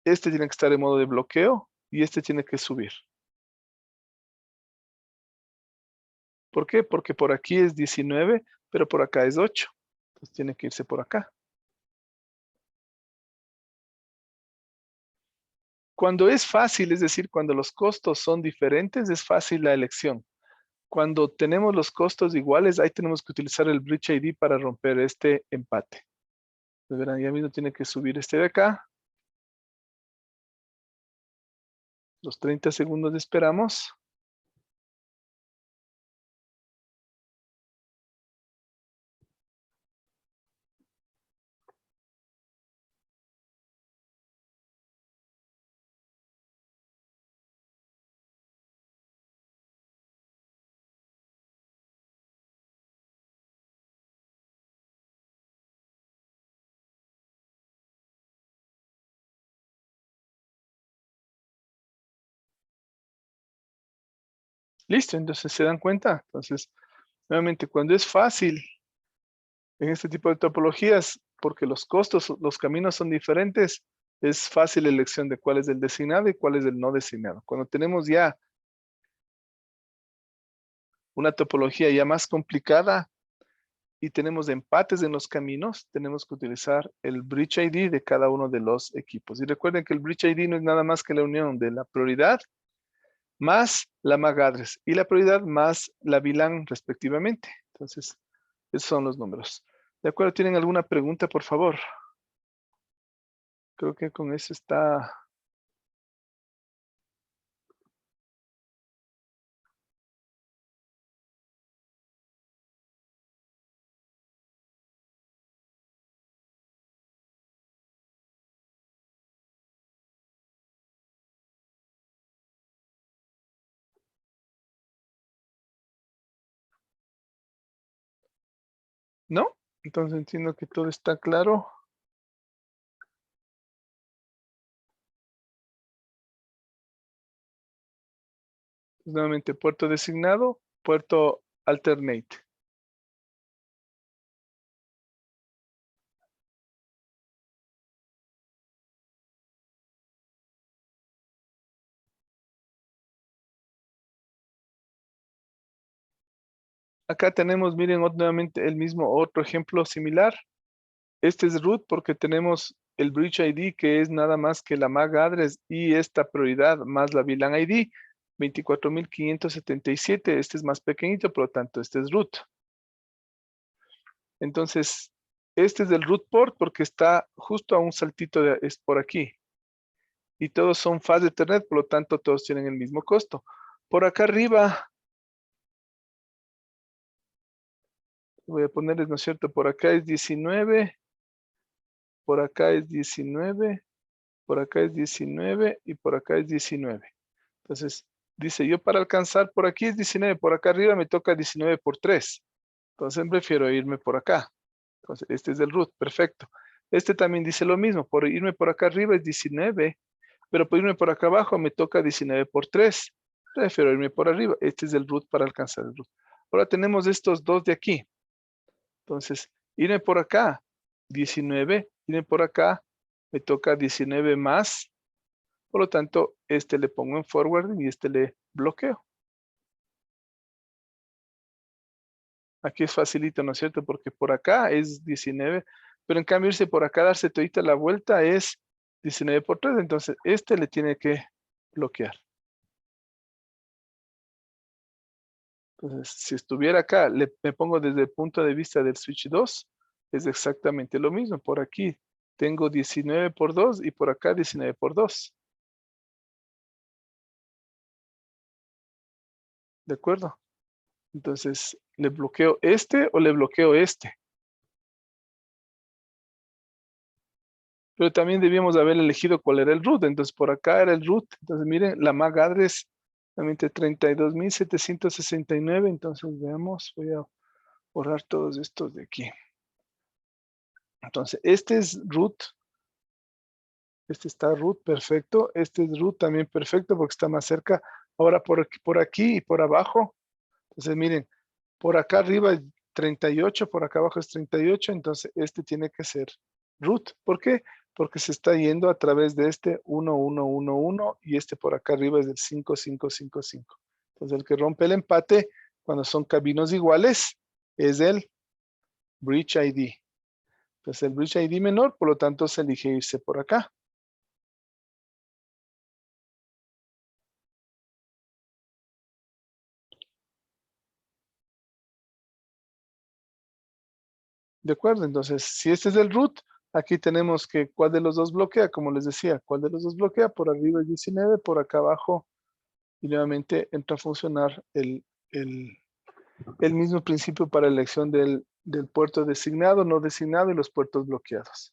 este tiene que estar en modo de bloqueo y este tiene que subir. ¿Por qué? Porque por aquí es 19, pero por acá es 8. Entonces tiene que irse por acá. Cuando es fácil, es decir, cuando los costos son diferentes, es fácil la elección. Cuando tenemos los costos iguales, ahí tenemos que utilizar el Bridge ID para romper este empate. Verán, ya mismo tiene que subir este de acá. Los 30 segundos esperamos. Listo, entonces se dan cuenta. Entonces, nuevamente, cuando es fácil en este tipo de topologías, porque los costos, los caminos son diferentes, es fácil la elección de cuál es el designado y cuál es el no designado. Cuando tenemos ya una topología ya más complicada y tenemos empates en los caminos, tenemos que utilizar el Bridge ID de cada uno de los equipos. Y recuerden que el Bridge ID no es nada más que la unión de la prioridad más la MAC address y la prioridad más la VLAN respectivamente. Entonces, esos son los números. ¿De acuerdo? ¿Tienen alguna pregunta, por favor? Creo que con eso está... ¿No? Entonces entiendo que todo está claro. Nuevamente, puerto designado, puerto alternate. Acá tenemos, miren, nuevamente el mismo, otro ejemplo similar. Este es root porque tenemos el Bridge ID que es nada más que la MAC address y esta prioridad más la VLAN ID, 24.577. Este es más pequeñito, por lo tanto, este es root. Entonces, este es el root port porque está justo a un saltito, es por aquí. Y todos son fast Ethernet, por lo tanto, todos tienen el mismo costo. Por acá arriba, voy a ponerles, ¿no es cierto? Por acá es 19, por acá es 19, por acá es 19 y por acá es 19. Entonces, dice yo para alcanzar por aquí es 19, por acá arriba me toca 19 por 3. Entonces prefiero irme por acá. Entonces, este es el root, perfecto. Este también dice lo mismo, por irme por acá arriba es 19, pero por irme por acá abajo me toca 19 por 3. Prefiero irme por arriba. Este es el root para alcanzar el root. Ahora tenemos estos dos de aquí. Entonces, irme por acá, 19, irme por acá, me toca 19 más. Por lo tanto, este le pongo en forward y este le bloqueo. Aquí es facilito, ¿no es cierto? Porque por acá es 19, pero en cambio irse por acá, darse todita la vuelta es 19 por 3. Entonces, este le tiene que bloquear. Entonces, si estuviera acá, me pongo desde el punto de vista del switch 2, es exactamente lo mismo. Por aquí tengo 19 por 2 y por acá 19 por 2. ¿De acuerdo? Entonces, ¿le bloqueo este o le bloqueo este? Pero también debíamos haber elegido cuál era el root. Entonces, por acá era el root. Entonces, miren, la MAC address realmente 32.769. Entonces, veamos, voy a borrar todos estos de aquí. Entonces, este es root. Este está root, perfecto. Este es root también perfecto porque está más cerca. Ahora por aquí y por abajo. Entonces, miren, por acá arriba es 38, por acá abajo es 38. Entonces, este tiene que ser root. ¿Por qué? Porque se está yendo a través de este 1, 1, 1, 1 y este por acá arriba es del 5, 5, 5, 5. Entonces, el que rompe el empate cuando son caminos iguales es el Bridge ID. Entonces, el Bridge ID menor, por lo tanto, se elige irse por acá. ¿De acuerdo? Entonces, si este es el root, aquí tenemos que cuál de los dos bloquea, como les decía, cuál de los dos bloquea, por arriba es 19, por acá abajo, y nuevamente entra a funcionar el mismo principio para elección del puerto designado, no designado y los puertos bloqueados.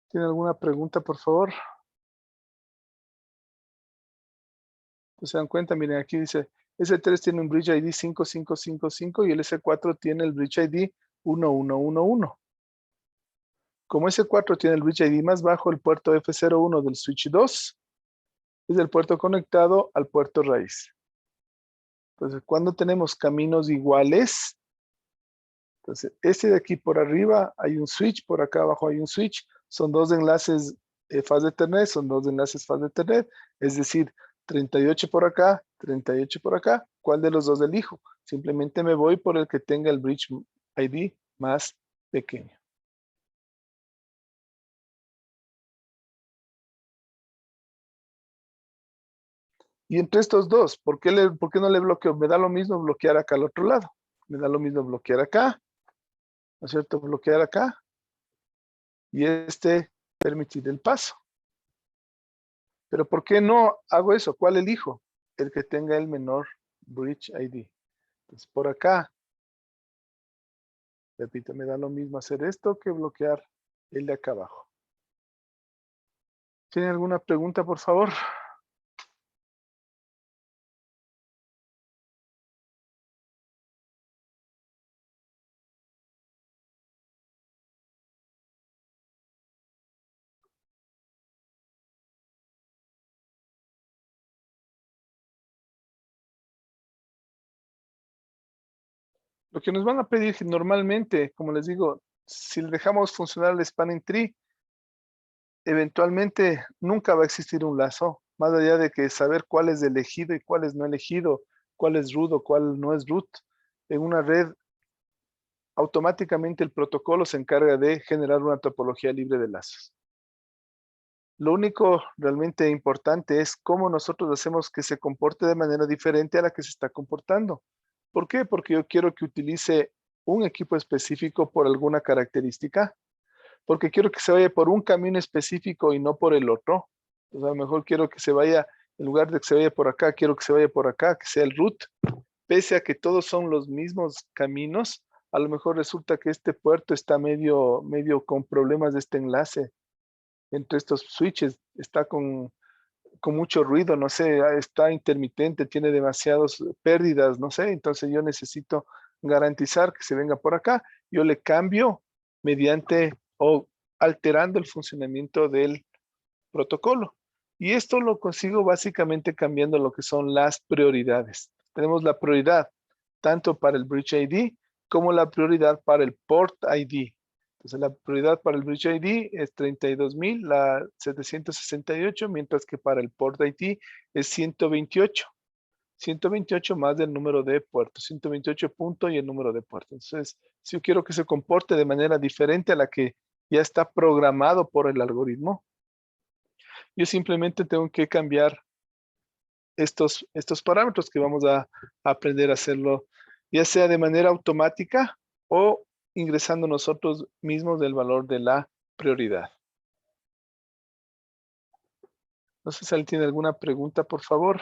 ¿Tiene alguna pregunta, por favor? ¿Se dan cuenta? Miren, aquí dice, S3 tiene un Bridge ID 5555 y el S4 tiene el Bridge ID 1111. Como S4 tiene el Bridge ID más bajo, el puerto F01 del switch 2 es el puerto conectado al puerto raíz. Entonces, cuando tenemos caminos iguales, entonces este de aquí por arriba hay un switch, por acá abajo hay un switch, son dos enlaces faz de Ethernet, son dos enlaces faz de Ethernet, es decir, 38 por acá, 38 por acá, ¿cuál de los dos elijo? Simplemente me voy por el que tenga el Bridge ID más pequeño. Y entre estos dos, ¿por qué no le bloqueo? Me da lo mismo bloquear acá al otro lado. Me da lo mismo bloquear acá, ¿no es cierto? Bloquear acá. Y permitir el paso. Pero ¿por qué no hago eso? ¿Cuál elijo? El que tenga el menor Bridge ID. Entonces, por acá, repito, me da lo mismo hacer esto que bloquear el de acá abajo. ¿Tiene alguna pregunta, por favor? Lo que nos van a pedir normalmente, como les digo, si le dejamos funcionar el spanning tree, eventualmente nunca va a existir un lazo, más allá de que saber cuál es elegido y cuál es no elegido, cuál es root o cuál no es root. En una red, automáticamente el protocolo se encarga de generar una topología libre de lazos. Lo único realmente importante es cómo nosotros hacemos que se comporte de manera diferente a la que se está comportando. ¿Por qué? Porque yo quiero que utilice un equipo específico por alguna característica, porque quiero que se vaya por un camino específico y no por el otro. Entonces, a lo mejor quiero que se vaya, en lugar de que se vaya por acá, quiero que se vaya por acá, que sea el root. Pese a que todos son los mismos caminos, a lo mejor resulta que este puerto está medio con problemas de este enlace entre estos switches, está con con mucho ruido, no sé, está intermitente, tiene demasiadas pérdidas, no sé, entonces yo necesito garantizar que se venga por acá, yo le cambio mediante o alterando el funcionamiento del protocolo. Y esto lo consigo básicamente cambiando lo que son las prioridades. Tenemos la prioridad tanto para el Bridge ID como la prioridad para el Port ID. Entonces la prioridad para el Bridge ID es 32.768, mientras que para el Port ID es 128. 128 más del número de puertos, 128 puntos y el número de puertos. Entonces, si yo quiero que se comporte de manera diferente a la que ya está programado por el algoritmo, yo simplemente tengo que cambiar estos parámetros que vamos a aprender a hacerlo, ya sea de manera automática o ingresando nosotros mismos del valor de la prioridad. No sé si alguien tiene alguna pregunta, por favor.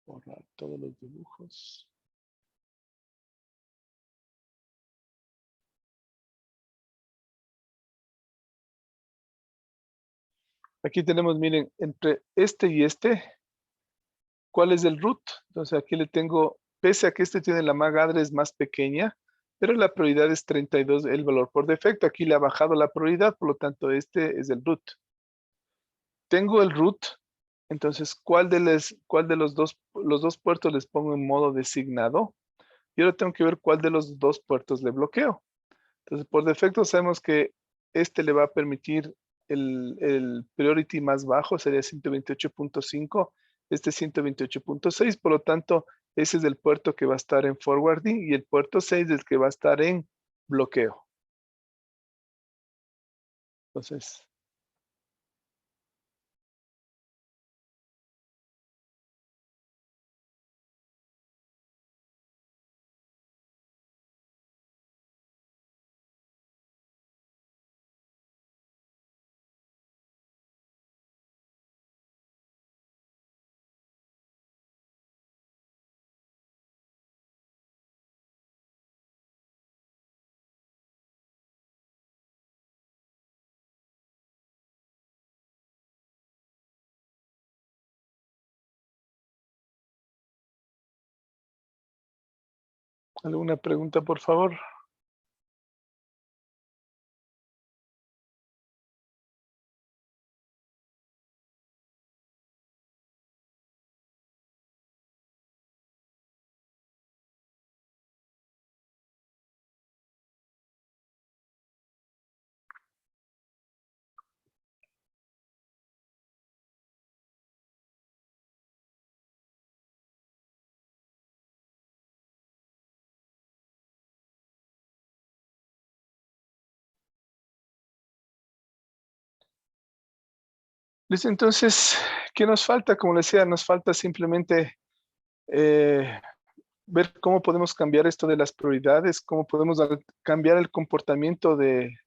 Borrar todos los dibujos. Aquí tenemos, miren, entre este y este, ¿cuál es el root? Entonces aquí le tengo, pese a que este tiene la MAC address más pequeña, pero la prioridad es 32, el valor por defecto. Aquí le ha bajado la prioridad, por lo tanto este es el root. Tengo el root, entonces ¿cuál de los dos puertos les pongo en modo designado? Y ahora tengo que ver cuál de los dos puertos le bloqueo. Entonces por defecto sabemos que este le va a permitir el priority más bajo, sería 128.5, este 128.6, por lo tanto, ese es el puerto que va a estar en forwarding y el puerto 6 es el que va a estar en bloqueo. Entonces, ¿alguna pregunta, por favor? Listo, entonces, ¿qué nos falta? Como les decía, nos falta simplemente ver cómo podemos cambiar esto de las prioridades, cómo podemos cambiar el comportamiento de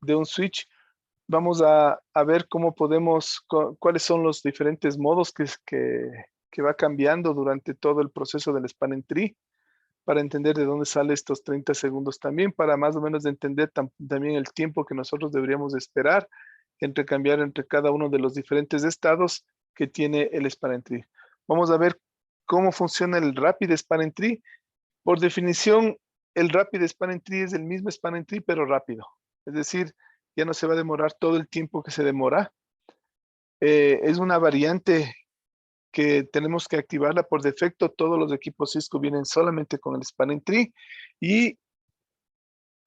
un switch. Vamos a ver cómo podemos, cuáles son los diferentes modos que va cambiando durante todo el proceso del spanning tree, para entender de dónde sale estos 30 segundos también, para más o menos entender también el tiempo que nosotros deberíamos esperar entre cambiar entre cada uno de los diferentes estados que tiene el spanning tree. Vamos a ver cómo funciona el Rapid Spanning Tree. Por definición, el Rapid Spanning Tree es el mismo Spanning Tree, pero rápido. Es decir, ya no se va a demorar todo el tiempo que se demora. Es una variante que tenemos que activarla por defecto. Todos los equipos Cisco vienen solamente con el Spanning Tree y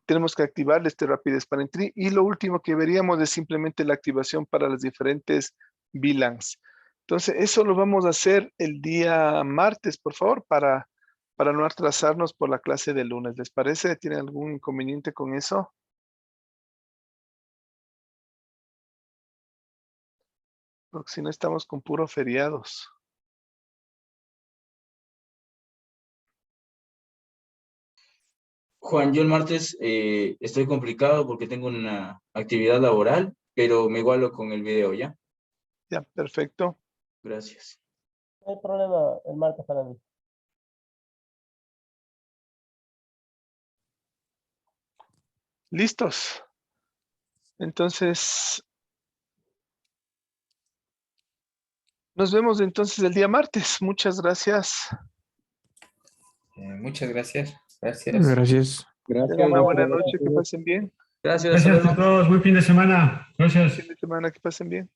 tenemos que activarle este Rapid Spanning Tree. Y lo último que veríamos es simplemente la activación para las diferentes VLANs. Entonces, eso lo vamos a hacer el día martes, por favor, para no atrasarnos por la clase de lunes. ¿Les parece? ¿Tienen algún inconveniente con eso? Porque si no estamos con puro feriados. Juan, yo el martes estoy complicado porque tengo una actividad laboral, pero me igualo con el video, ¿ya? Ya, perfecto. Gracias. No hay problema el martes para mí. Listos. Entonces, nos vemos entonces el día martes. Muchas gracias. Muchas gracias. Gracias. Gracias. Tengan una buena noche, que pasen bien. Gracias a todos. Buen fin de semana. Gracias. Fin de semana, que pasen bien.